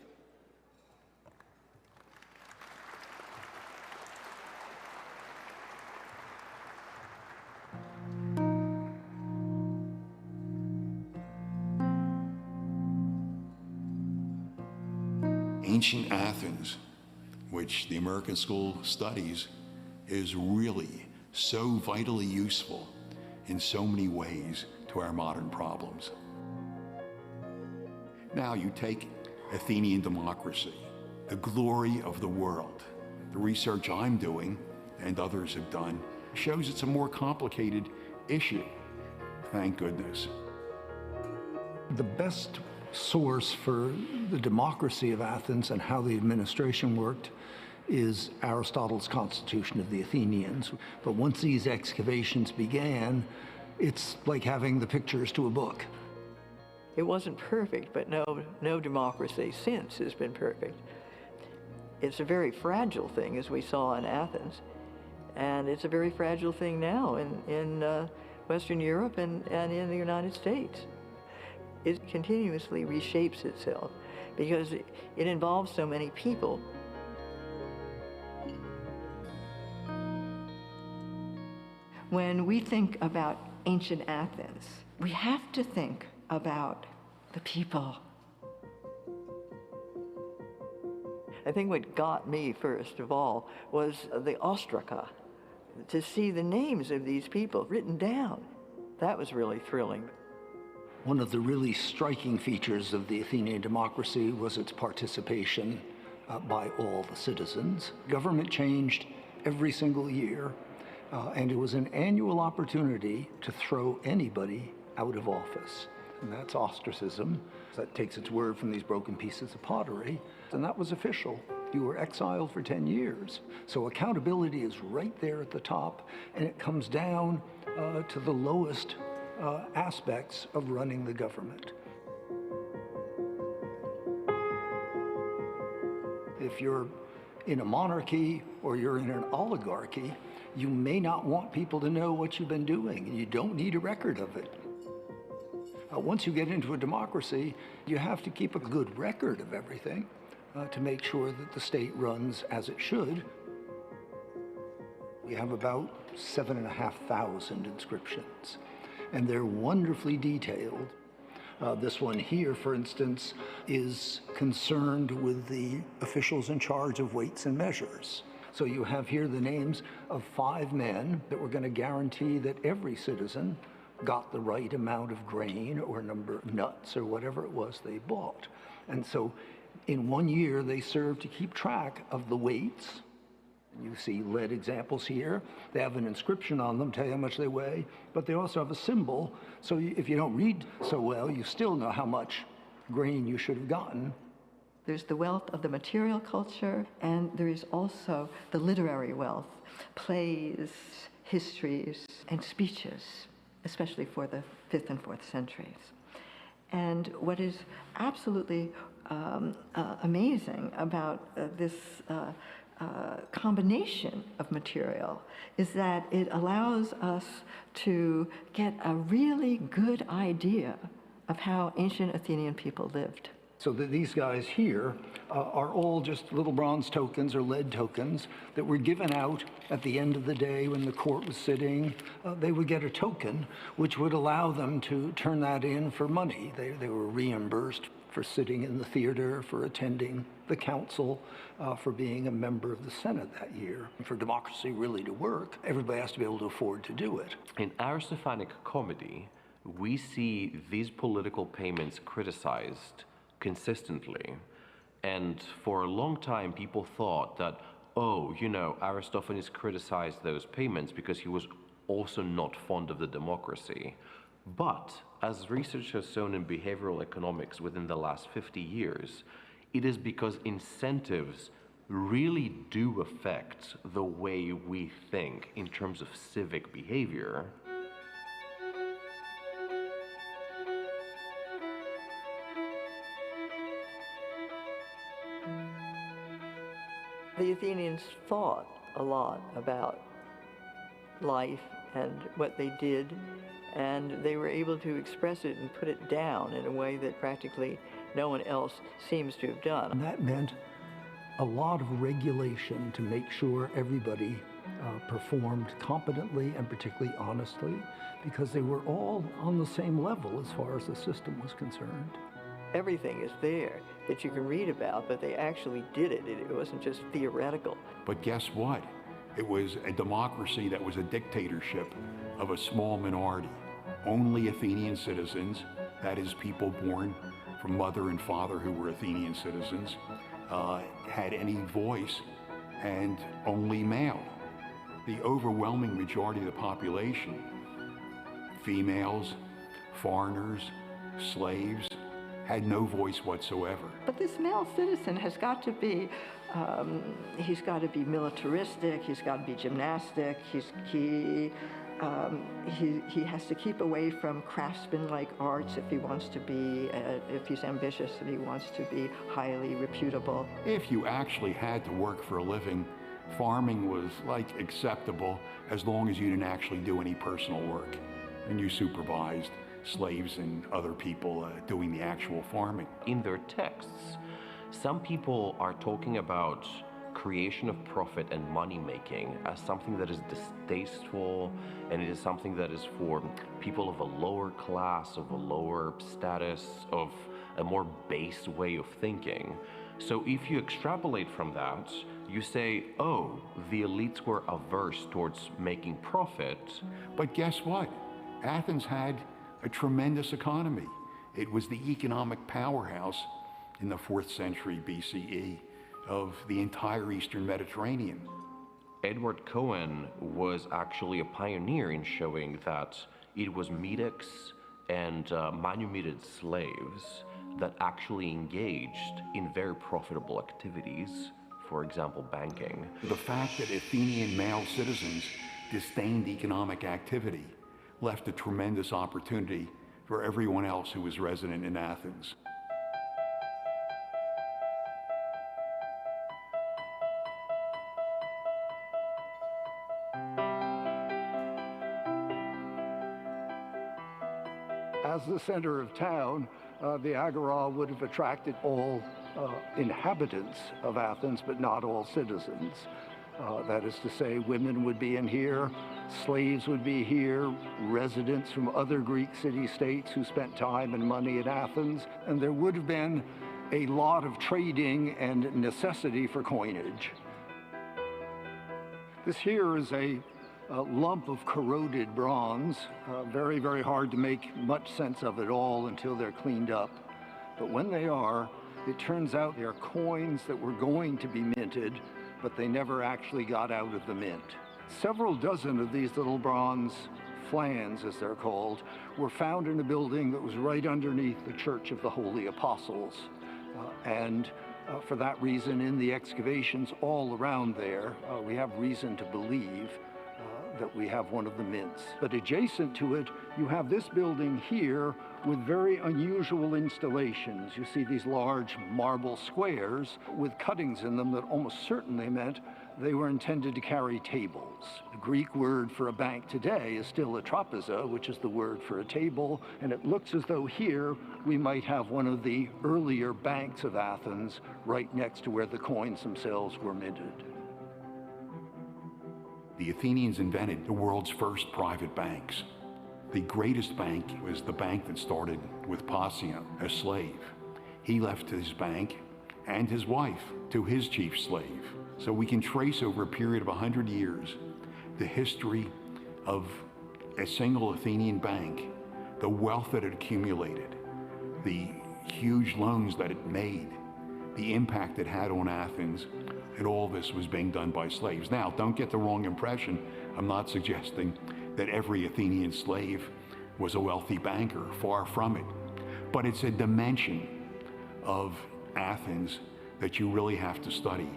Ancient Athens, which the American School studies, is really so vitally useful in so many ways to our modern problems. Now you take Athenian democracy, the glory of the world. The research I'm doing and others have done shows it's a more complicated issue, thank goodness. The best source for the democracy of Athens and how the administration worked is Aristotle's Constitution of the Athenians. But once these excavations began, it's like having the pictures to a book. It wasn't perfect, but no democracy since has been perfect. It's a very fragile thing, as we saw in Athens, and it's a very fragile thing now in Western Europe and in the United States. It continuously reshapes itself because it involves so many people. When we think about ancient Athens, we have to think about the people. I think what got me, first of all, was the ostraca. To see the names of these people written down, that was really thrilling. One of the really striking features of the Athenian democracy was its participation by all the citizens. Government changed every single year, and it was an annual opportunity to throw anybody out of office. And that's ostracism. That takes its word from these broken pieces of pottery, and that was official. You were exiled for 10 years. So accountability is right there at the top, and it comes down to the lowest aspects of running the government. If you're in a monarchy or you're in an oligarchy, you may not want people to know what you've been doing, and you don't need a record of it. Once you get into a democracy, you have to keep a good record of everything to make sure that the state runs as it should. We have about 7,500 inscriptions, and they're wonderfully detailed. This one here, for instance, is concerned with the officials in charge of weights and measures. So you have here the names of 5 men that were going to guarantee that every citizen got the right amount of grain or number of nuts or whatever it was they bought. And so in one year, they served to keep track of the weights. You see lead examples here. They have an inscription on them, tell you how much they weigh, but they also have a symbol. So if you don't read so well, you still know how much grain you should have gotten. There's the wealth of the material culture, and there is also the literary wealth, plays, histories, and speeches, especially for the 5th and 4th centuries. And what is absolutely amazing about this combination of material is that it allows us to get a really good idea of how ancient Athenian people lived. So that these guys here are all just little bronze tokens or lead tokens that were given out at the end of the day when the court was sitting. They would get a token which would allow them to turn that in for money. They were reimbursed for sitting in the theater, for attending the council, for being a member of the Senate that year. For democracy really to work, everybody has to be able to afford to do it. In Aristophanes comedy, we see these political payments criticized consistently. And for a long time, people thought that, oh, you know, Aristophanes criticized those payments because he was also not fond of the democracy. But as research has shown in behavioral economics within the last 50 years, it is because incentives really do affect the way we think in terms of civic behavior. The Athenians thought a lot about life and what they did, and they were able to express it and put it down in a way that practically no one else seems to have done. And that meant a lot of regulation to make sure everybody performed competently and particularly honestly, because they were all on the same level as far as the system was concerned. Everything is there that you can read about, but they actually did it. It wasn't just theoretical. But guess what? It was a democracy that was a dictatorship of a small minority. Only Athenian citizens, that is people born from mother and father who were Athenian citizens, had any voice, and only male. The overwhelming majority of the population, females, foreigners, slaves, had no voice whatsoever. But this male citizen has got to be, he's got to be militaristic, he's got to be gymnastic, he has to keep away from craftsman-like arts if he wants to be, if he's ambitious and he wants to be highly reputable. If you actually had to work for a living, farming was like acceptable as long as you didn't actually do any personal work and you supervised slaves and other people doing the actual farming. In their texts, some people are talking about creation of profit and money-making as something that is distasteful, and it is something that is for people of a lower class, of a lower status, of a more base way of thinking. So if you extrapolate from that, you say, oh, the elites were averse towards making profit. But guess what? Athens had a tremendous economy. It was the economic powerhouse in the 4th century BCE of the entire Eastern Mediterranean. Edward Cohen was actually a pioneer in showing that it was metics and manumitted slaves that actually engaged in very profitable activities, for example, banking. The fact that Athenian male citizens disdained economic activity left a tremendous opportunity for everyone else who was resident in Athens. As the center of town, the Agora would have attracted all inhabitants of Athens, but not all citizens. That is to say, women would be in here, slaves would be here, residents from other Greek city-states who spent time and money in Athens, and there would have been a lot of trading and necessity for coinage. This here is a lump of corroded bronze, very, very hard to make much sense of it all until they're cleaned up. But when they are, it turns out they're coins that were going to be minted, but they never actually got out of the mint. Several dozen of these little bronze flans, as they're called, were found in a building that was right underneath the Church of the Holy Apostles. For that reason, in the excavations all around there, we have reason to believe that we have one of the mints. But adjacent to it, you have this building here with very unusual installations. You see these large marble squares with cuttings in them that almost certainly meant they were intended to carry tables. The Greek word for a bank today is still a trapeza, which is the word for a table, and it looks as though here we might have one of the earlier banks of Athens right next to where the coins themselves were minted. The Athenians invented the world's first private banks. The greatest bank was the bank that started with Passio, a slave. He left his bank and his wife to his chief slave. So we can trace over a period of 100 years the history of a single Athenian bank, the wealth that it accumulated, the huge loans that it made, the impact it had on Athens, and all this was being done by slaves. Now, don't get the wrong impression. I'm not suggesting that every Athenian slave was a wealthy banker, far from it. But it's a dimension of Athens that you really have to study.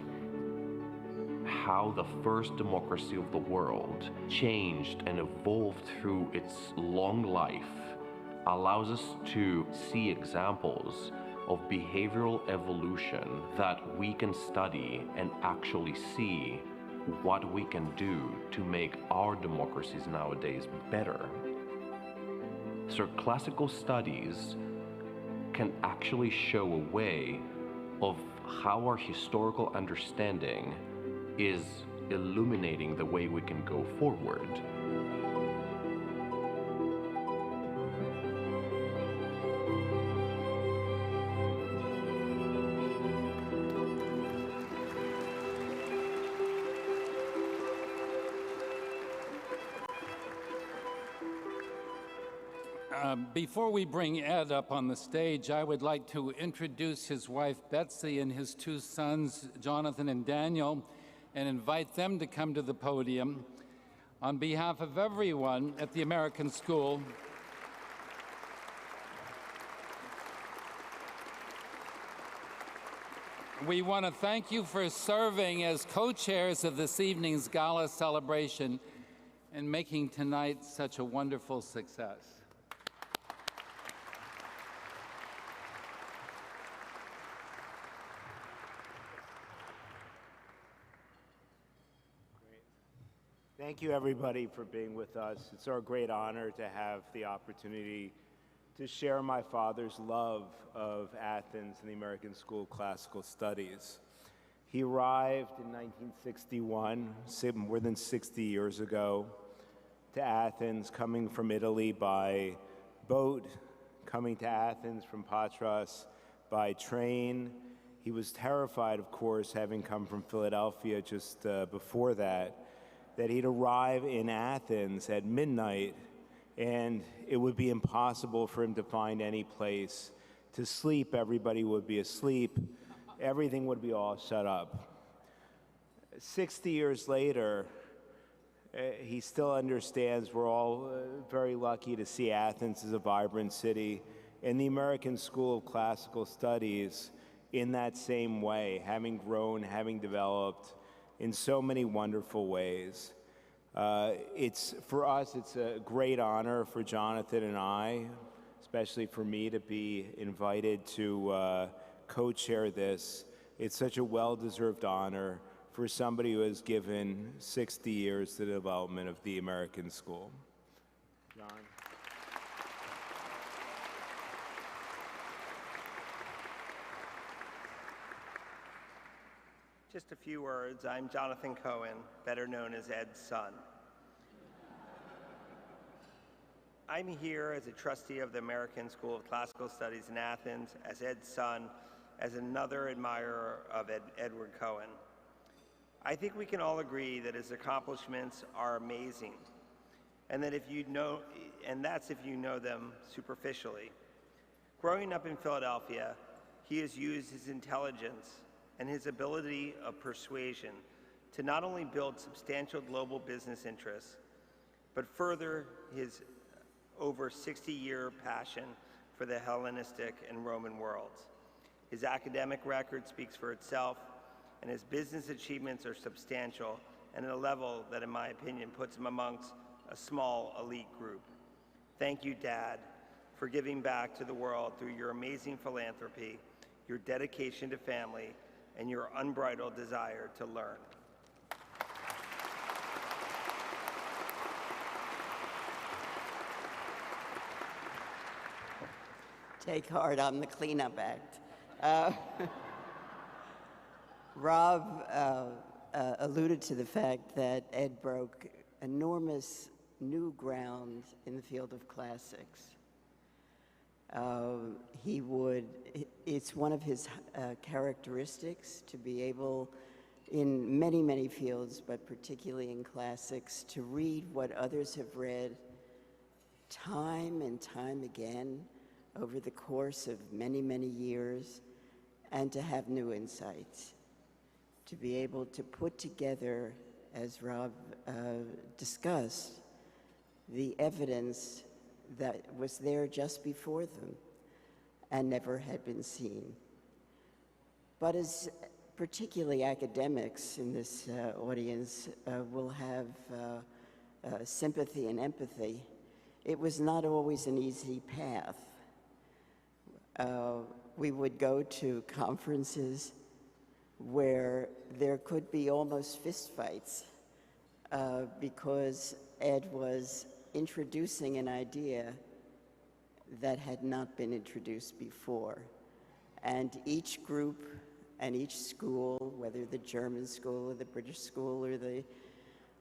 How the first democracy of the world changed and evolved through its long life allows us to see examples of behavioral evolution that we can study and actually see what we can do to make our democracies nowadays better. So classical studies can actually show a way of how our historical understanding is illuminating the way we can go forward. Before we bring Ed up on the stage, I would like to introduce his wife, Betsy, and his two sons, Jonathan and Daniel, and invite them to come to the podium. On behalf of everyone at the American School, we want to thank you for serving as co-chairs of this evening's Gala celebration and making tonight such a wonderful success. Thank you, everybody, for being with us. It's our great honor to have the opportunity to share my father's love of Athens and the American School of Classical Studies. He arrived in 1961, more than 60 years ago, to Athens, coming from Italy by boat, coming to Athens from Patras by train. He was terrified, of course, having come from Philadelphia just before that he'd arrive in Athens at midnight and it would be impossible for him to find any place to sleep. Everybody would be asleep. Everything would be all shut up. 60 years later, he still understands we're all very lucky to see Athens as a vibrant city, and the American School of Classical Studies in that same way, having grown, having developed in so many wonderful ways. For us, it's a great honor for Jonathan and I, especially for me, to be invited to co-chair this. It's such a well-deserved honor for somebody who has given 60 years to the development of the American School. John. Just a few words. I'm Jonathan Cohen, better known as Ed's son. I'm here as a trustee of the American School of Classical Studies in Athens, as Ed's son, as another admirer of Edward Cohen. I think we can all agree that his accomplishments are amazing, and that that's if you know them superficially. Growing up in Philadelphia, he has used his intelligence and his ability of persuasion to not only build substantial global business interests, but further his over 60-year passion for the Hellenistic and Roman worlds. His academic record speaks for itself, and his business achievements are substantial and at a level that, in my opinion, puts him amongst a small elite group. Thank you, Dad, for giving back to the world through your amazing philanthropy, your dedication to family, and your unbridled desire to learn. take heart on the cleanup act. Rob alluded to the fact that Ed broke enormous new ground in the field of classics. It's one of his characteristics to be able, in many, many fields, but particularly in classics, to read what others have read time and time again over the course of many, many years, and to have new insights. To be able to put together, as Rob discussed, the evidence that was there just before them and never had been seen. But as particularly academics in this audience will have sympathy and empathy, it was not always an easy path. We would go to conferences where there could be almost fistfights because Ed was introducing an idea that had not been introduced before. And each group and each school, whether the German school or the British school or the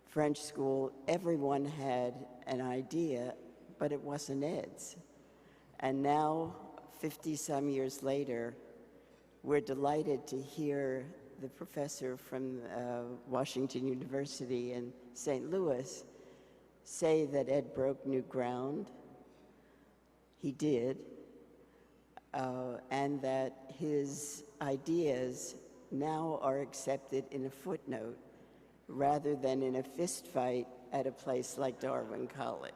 French school, everyone had an idea, but it wasn't Ed's. And now, 50-some years later, we're delighted to hear the professor from Washington University in St. Louis say that Ed broke new ground. He did, and that his ideas now are accepted in a footnote rather than in a fist fight at a place like Darwin College.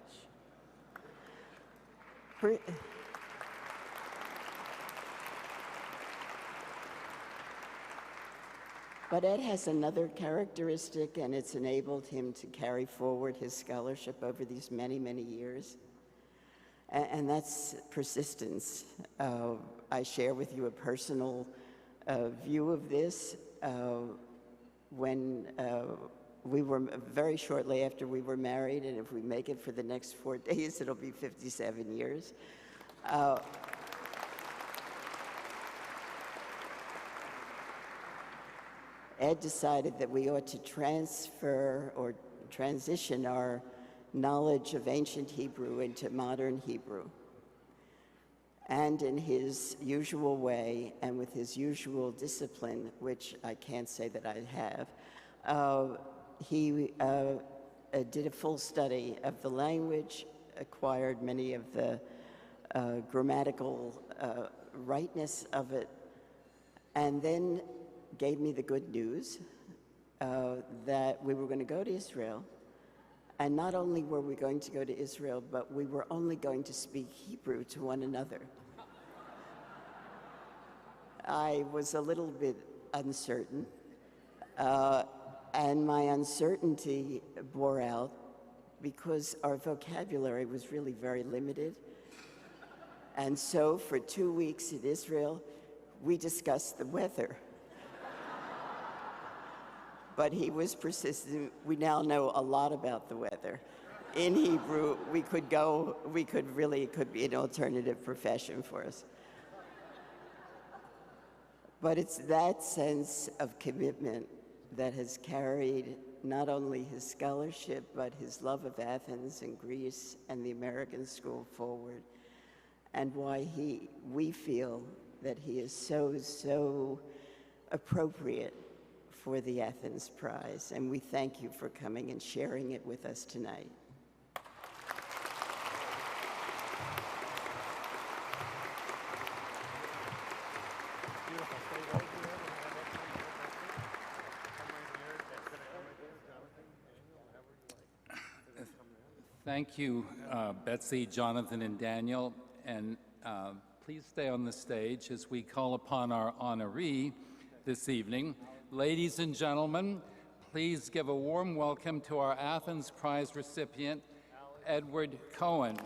But Ed has another characteristic, and it's enabled him to carry forward his scholarship over these many, many years, and that's persistence. I share with you a personal view of this. When we were very shortly after we were married, and if we make it for the next 4 days, it'll be 57 years. Ed decided that we ought to transfer or transition our knowledge of ancient Hebrew into modern Hebrew. And in his usual way and with his usual discipline, which I can't say that I have, he did a full study of the language, acquired many of the grammatical rightness of it, and then gave me the good news that we were going to go to Israel. And not only were we going to go to Israel, but we were only going to speak Hebrew to one another. I was a little bit uncertain, and my uncertainty bore out because our vocabulary was really very limited. And so for 2 weeks in Israel, we discussed the weather. But he was persistent. We now know a lot about the weather. In Hebrew, it could be an alternative profession for us. But it's that sense of commitment that has carried not only his scholarship, but his love of Athens and Greece and the American school forward, and why we feel that he is so appropriate for the Athens Prize, and we thank you for coming and sharing it with us tonight. Thank you, Betsy, Jonathan, and Daniel, and please stay on the stage as we call upon our honoree this evening. Ladies and gentlemen, please give a warm welcome to our Athens Prize recipient, Edward Cohen.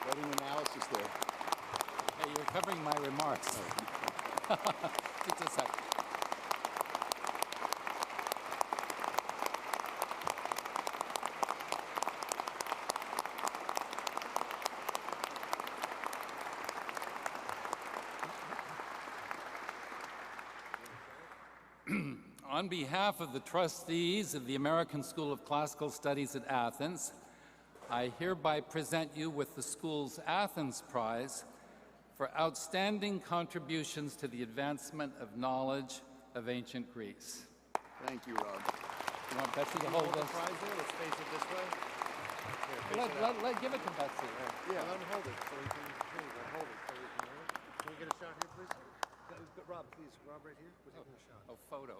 Writing analysis there. Hey, you're covering my remarks. Just a sec. On behalf of the trustees of the American School of Classical Studies at Athens, I hereby present you with the school's Athens Prize for outstanding contributions to the advancement of knowledge of ancient Greece. Thank you, Rob. You want Betsy to hold the this? prize there? Let's face it this way. Here, face it out. Give it to Betsy. Yeah, let him hold it so we can hold it so we can hear it. Can we get a shot here, please? Rob, please. Rob, right here. We're taking a shot. Oh, photo.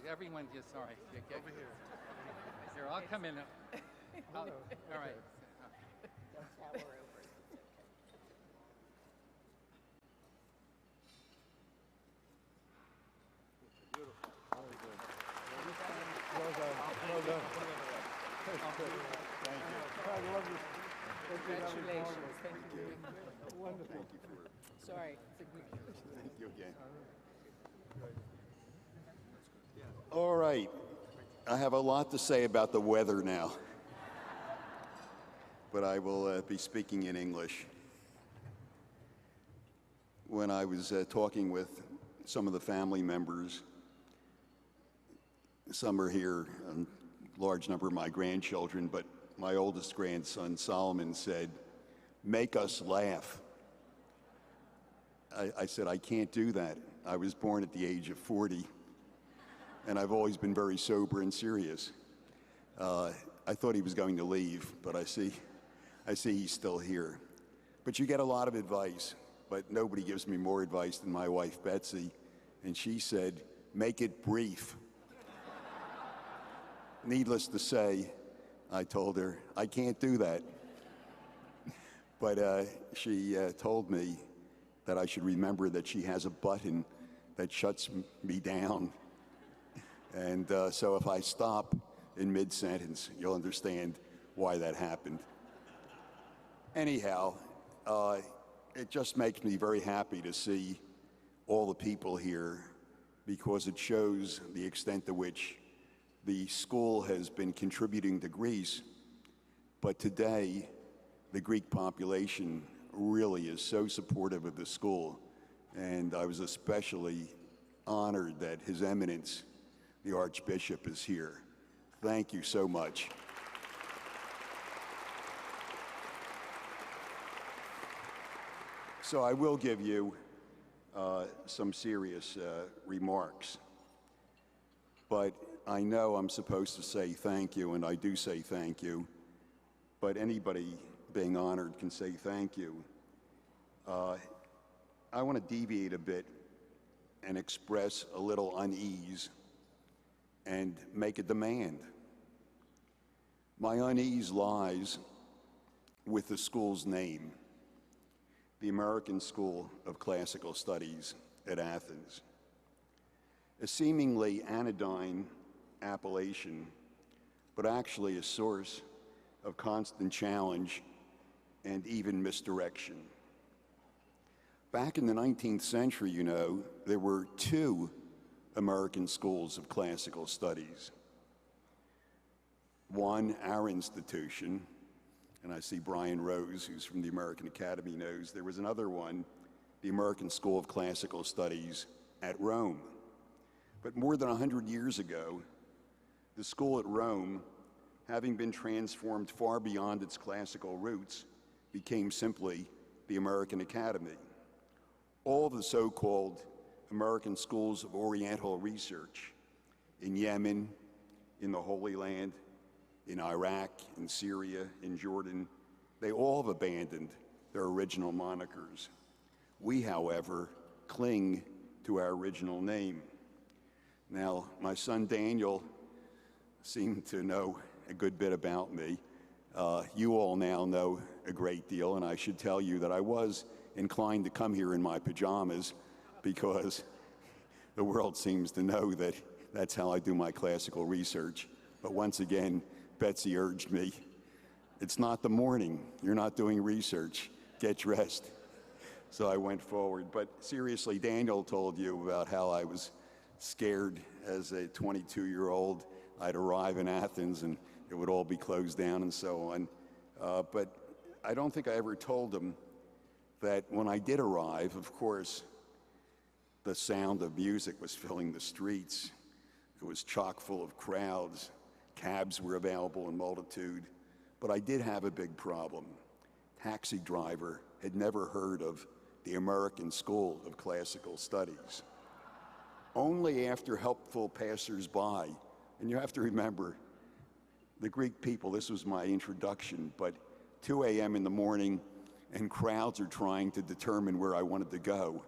Everyone, just sorry. Over here. Here, I'll come in. All right. That's how we're over. Beautiful. Very good. Well done. Well done. Thank you. I love this. Congratulations. Thank you. Wonderful. Sorry. Thank you again. All right. I have a lot to say about the weather now, but I will be speaking in English. When I was talking with some of the family members, some are here, a large number of my grandchildren, but my oldest grandson, Solomon, said, "Make us laugh." I said, I can't do that. I was born at the age of 40, and I've always been very sober and serious. I thought he was going to leave, but I see he's still here. But you get a lot of advice, but nobody gives me more advice than my wife, Betsy, and she said, make it brief. Needless to say, I told her, I can't do that. But she told me that I should remember that she has a button that shuts me down. And so if I stop in mid-sentence, you'll understand why that happened. Anyhow, it just makes me very happy to see all the people here because it shows the extent to which the school has been contributing to Greece. But today, the Greek population really is so supportive of the school, and I was especially honored that His Eminence, the Archbishop, is here. Thank you so much. So I will give you some serious remarks, but I know I'm supposed to say thank you, and I do say thank you, but anybody being honored can say thank you. I want to deviate a bit and express a little unease and make a demand. My unease lies with the school's name, the American School of Classical Studies at Athens. A seemingly anodyne appellation, but actually a source of constant challenge and even misdirection. Back in the 19th century, you know, there were two American schools of classical studies. One, our institution, and I see Brian Rose, who's from the American Academy, knows. There was another one, the American School of Classical Studies at Rome. But more than 100 years ago, the school at Rome, having been transformed far beyond its classical roots, became simply the American Academy. All of the so-called American schools of Oriental research in Yemen, in the Holy Land, in Iraq, in Syria, in Jordan, they all have abandoned their original monikers. We, however, cling to our original name. Now, my son Daniel seemed to know a good bit about me. You all now know a great deal, and I should tell you that I was inclined to come here in my pajamas because the world seems to know that that's how I do my classical research. But once again, Betsy urged me, it's not the morning, you're not doing research, get dressed. so I went forward. But seriously, Daniel told you about how I was scared as a 22-year-old. I'd arrive in Athens and it would all be closed down and so on. But I don't think I ever told him that when I did arrive, of course, the sound of music was filling the streets. It was chock full of crowds. Cabs were available in multitude. But I did have a big problem. Taxi driver had never heard of the American School of Classical Studies. Only after helpful passers-by, and you have to remember, the Greek people, this was my introduction, but 2 a.m. in the morning, and crowds are trying to determine where I wanted to go.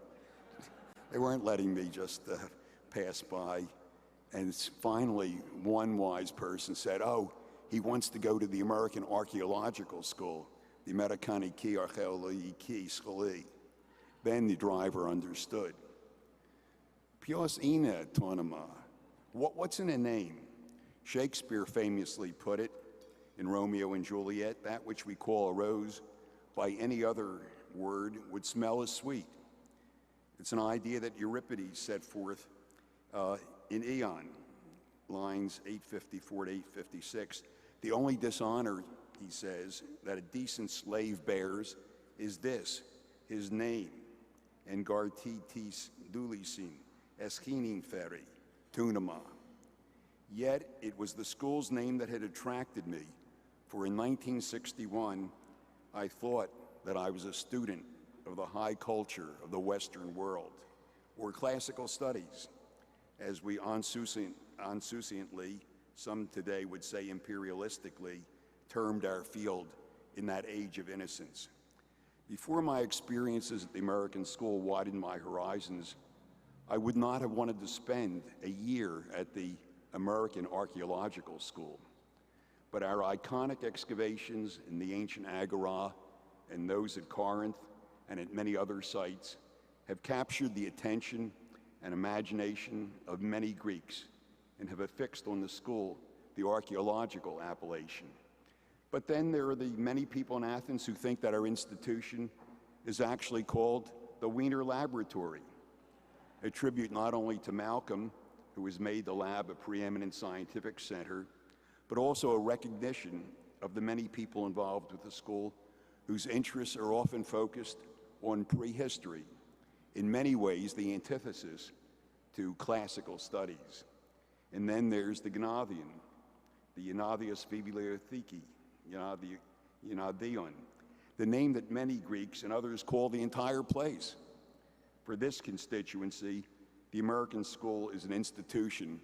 They weren't letting me just pass by. And finally, one wise person said, oh, he wants to go to the American Archaeological School, the Amerikaniki Archaeology School. Then the driver understood. Pios ina tonema. What's in a name? Shakespeare famously put it in Romeo and Juliet, that which we call a rose by any other word would smell as sweet. It's an idea that Euripides set forth in Aeon, lines 854 to 856. The only dishonor, he says, that a decent slave bears is this, his name, and gartitis dulisin, eschinin feri, tunema. Yet it was the school's name that had attracted me, for in 1961, I thought that I was a student of the high culture of the Western world, or classical studies, as we insouciantly, some today would say imperialistically, termed our field in that age of innocence. Before my experiences at the American School widened my horizons, I would not have wanted to spend a year at the American Archaeological School. But our iconic excavations in the ancient Agora and those at Corinth and at many other sites have captured the attention and imagination of many Greeks and have affixed on the school the archaeological appellation. But then there are the many people in Athens who think that our institution is actually called the Wiener Laboratory, a tribute not only to Malcolm, who has made the lab a preeminent scientific center, but also a recognition of the many people involved with the school whose interests are often focused on prehistory, in many ways the antithesis to classical studies. And then there's the Gennadion, the Gennadios Bibliotheki, Gennadion, the name that many Greeks and others call the entire place. For this constituency, the American School is an institution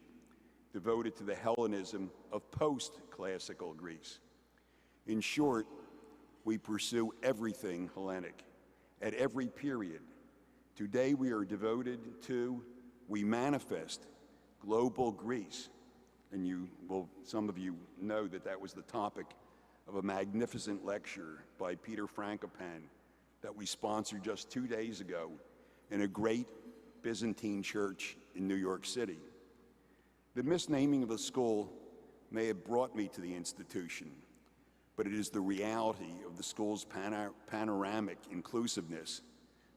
devoted to the Hellenism of post-classical Greece. In short, we pursue everything Hellenic at every period. Today we are devoted to, we manifest global Greece. And some of you know that that was the topic of a magnificent lecture by Peter Frankopan that we sponsored just 2 days ago in a great Byzantine church in New York City. The misnaming of the school may have brought me to the institution, but it is the reality of the school's panoramic inclusiveness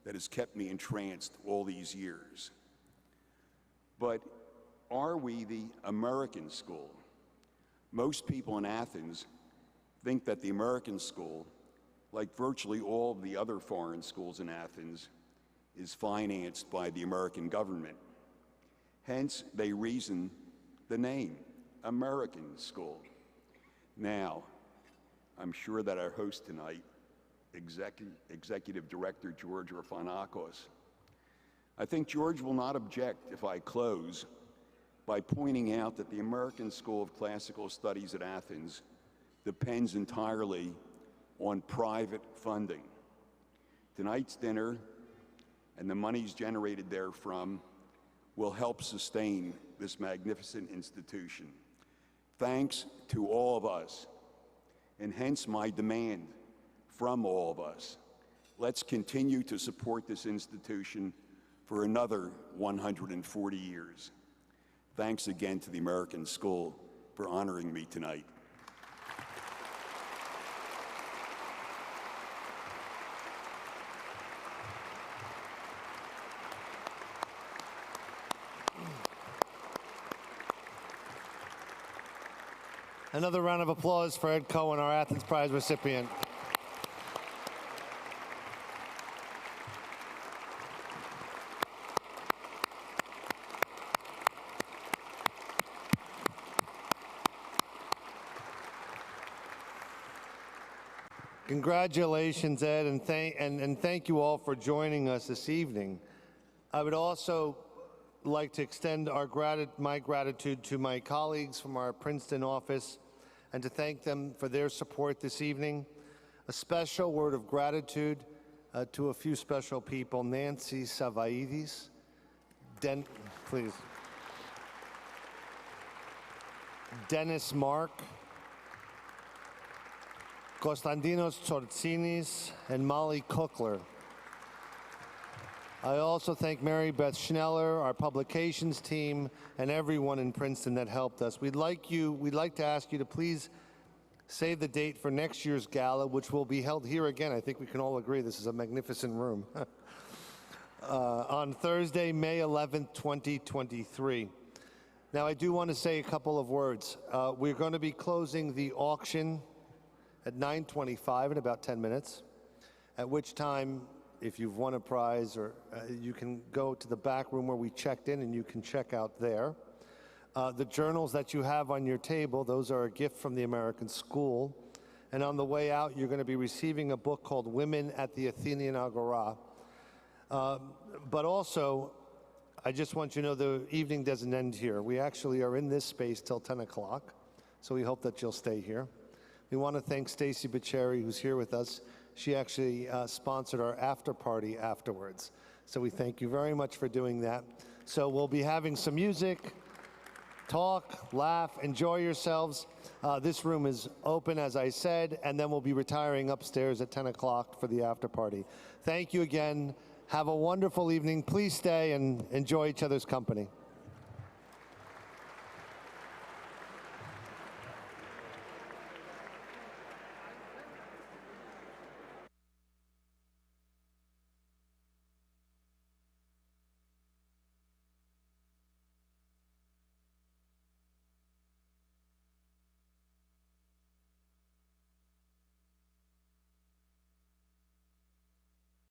that has kept me entranced all these years. But are we the American school? Most people in Athens think that the American school, like virtually all of the other foreign schools in Athens, is financed by the American government. Hence, they reason the name, American School. Now, I'm sure that our host tonight, Executive Director George Orphanakos, I think George will not object if I close by pointing out that the American School of Classical Studies at Athens depends entirely on private funding. Tonight's dinner and the monies generated therefrom will help sustain this magnificent institution. Thanks to all of us, and hence my demand from all of us, let's continue to support this institution for another 140 years. Thanks again to the American School for honoring me tonight. Another round of applause for Ed Cohen, our Athens Prize recipient. Congratulations, Ed, and thank you all for joining us this evening. I would also like to extend my gratitude to my colleagues from our Princeton office and to thank them for their support this evening. A special word of gratitude to a few special people. Nancy Savaidis, please. Dennis Mark, Konstantinos Tsortsinis, and Molly Cookler. I also thank Mary Beth Schneller, our publications team, and everyone in Princeton that helped us. We'd like to ask you to please save the date for next year's gala, which will be held here again. I think we can all agree this is a magnificent room. On Thursday, May 11th, 2023. Now, I do want to say a couple of words. We're going to be closing the auction at 9:25 in about 10 minutes, at which time, if you've won a prize, or you can go to the back room where we checked in and you can check out there. The journals that you have on your table, those are a gift from the American School. And on the way out, you're going to be receiving a book called Women at the Athenian Agora. But also, I just want you to know the evening doesn't end here. We actually are in this space till 10 o'clock, so we hope that you'll stay here. We want to thank Stacy Biceri, who's here with us. She actually sponsored our after party afterwards. So we thank you very much for doing that. So we'll be having some music, talk, laugh, enjoy yourselves. This room is open, as I said, and then we'll be retiring upstairs at 10 o'clock for the after party. Thank you again. Have a wonderful evening. Please stay and enjoy each other's company.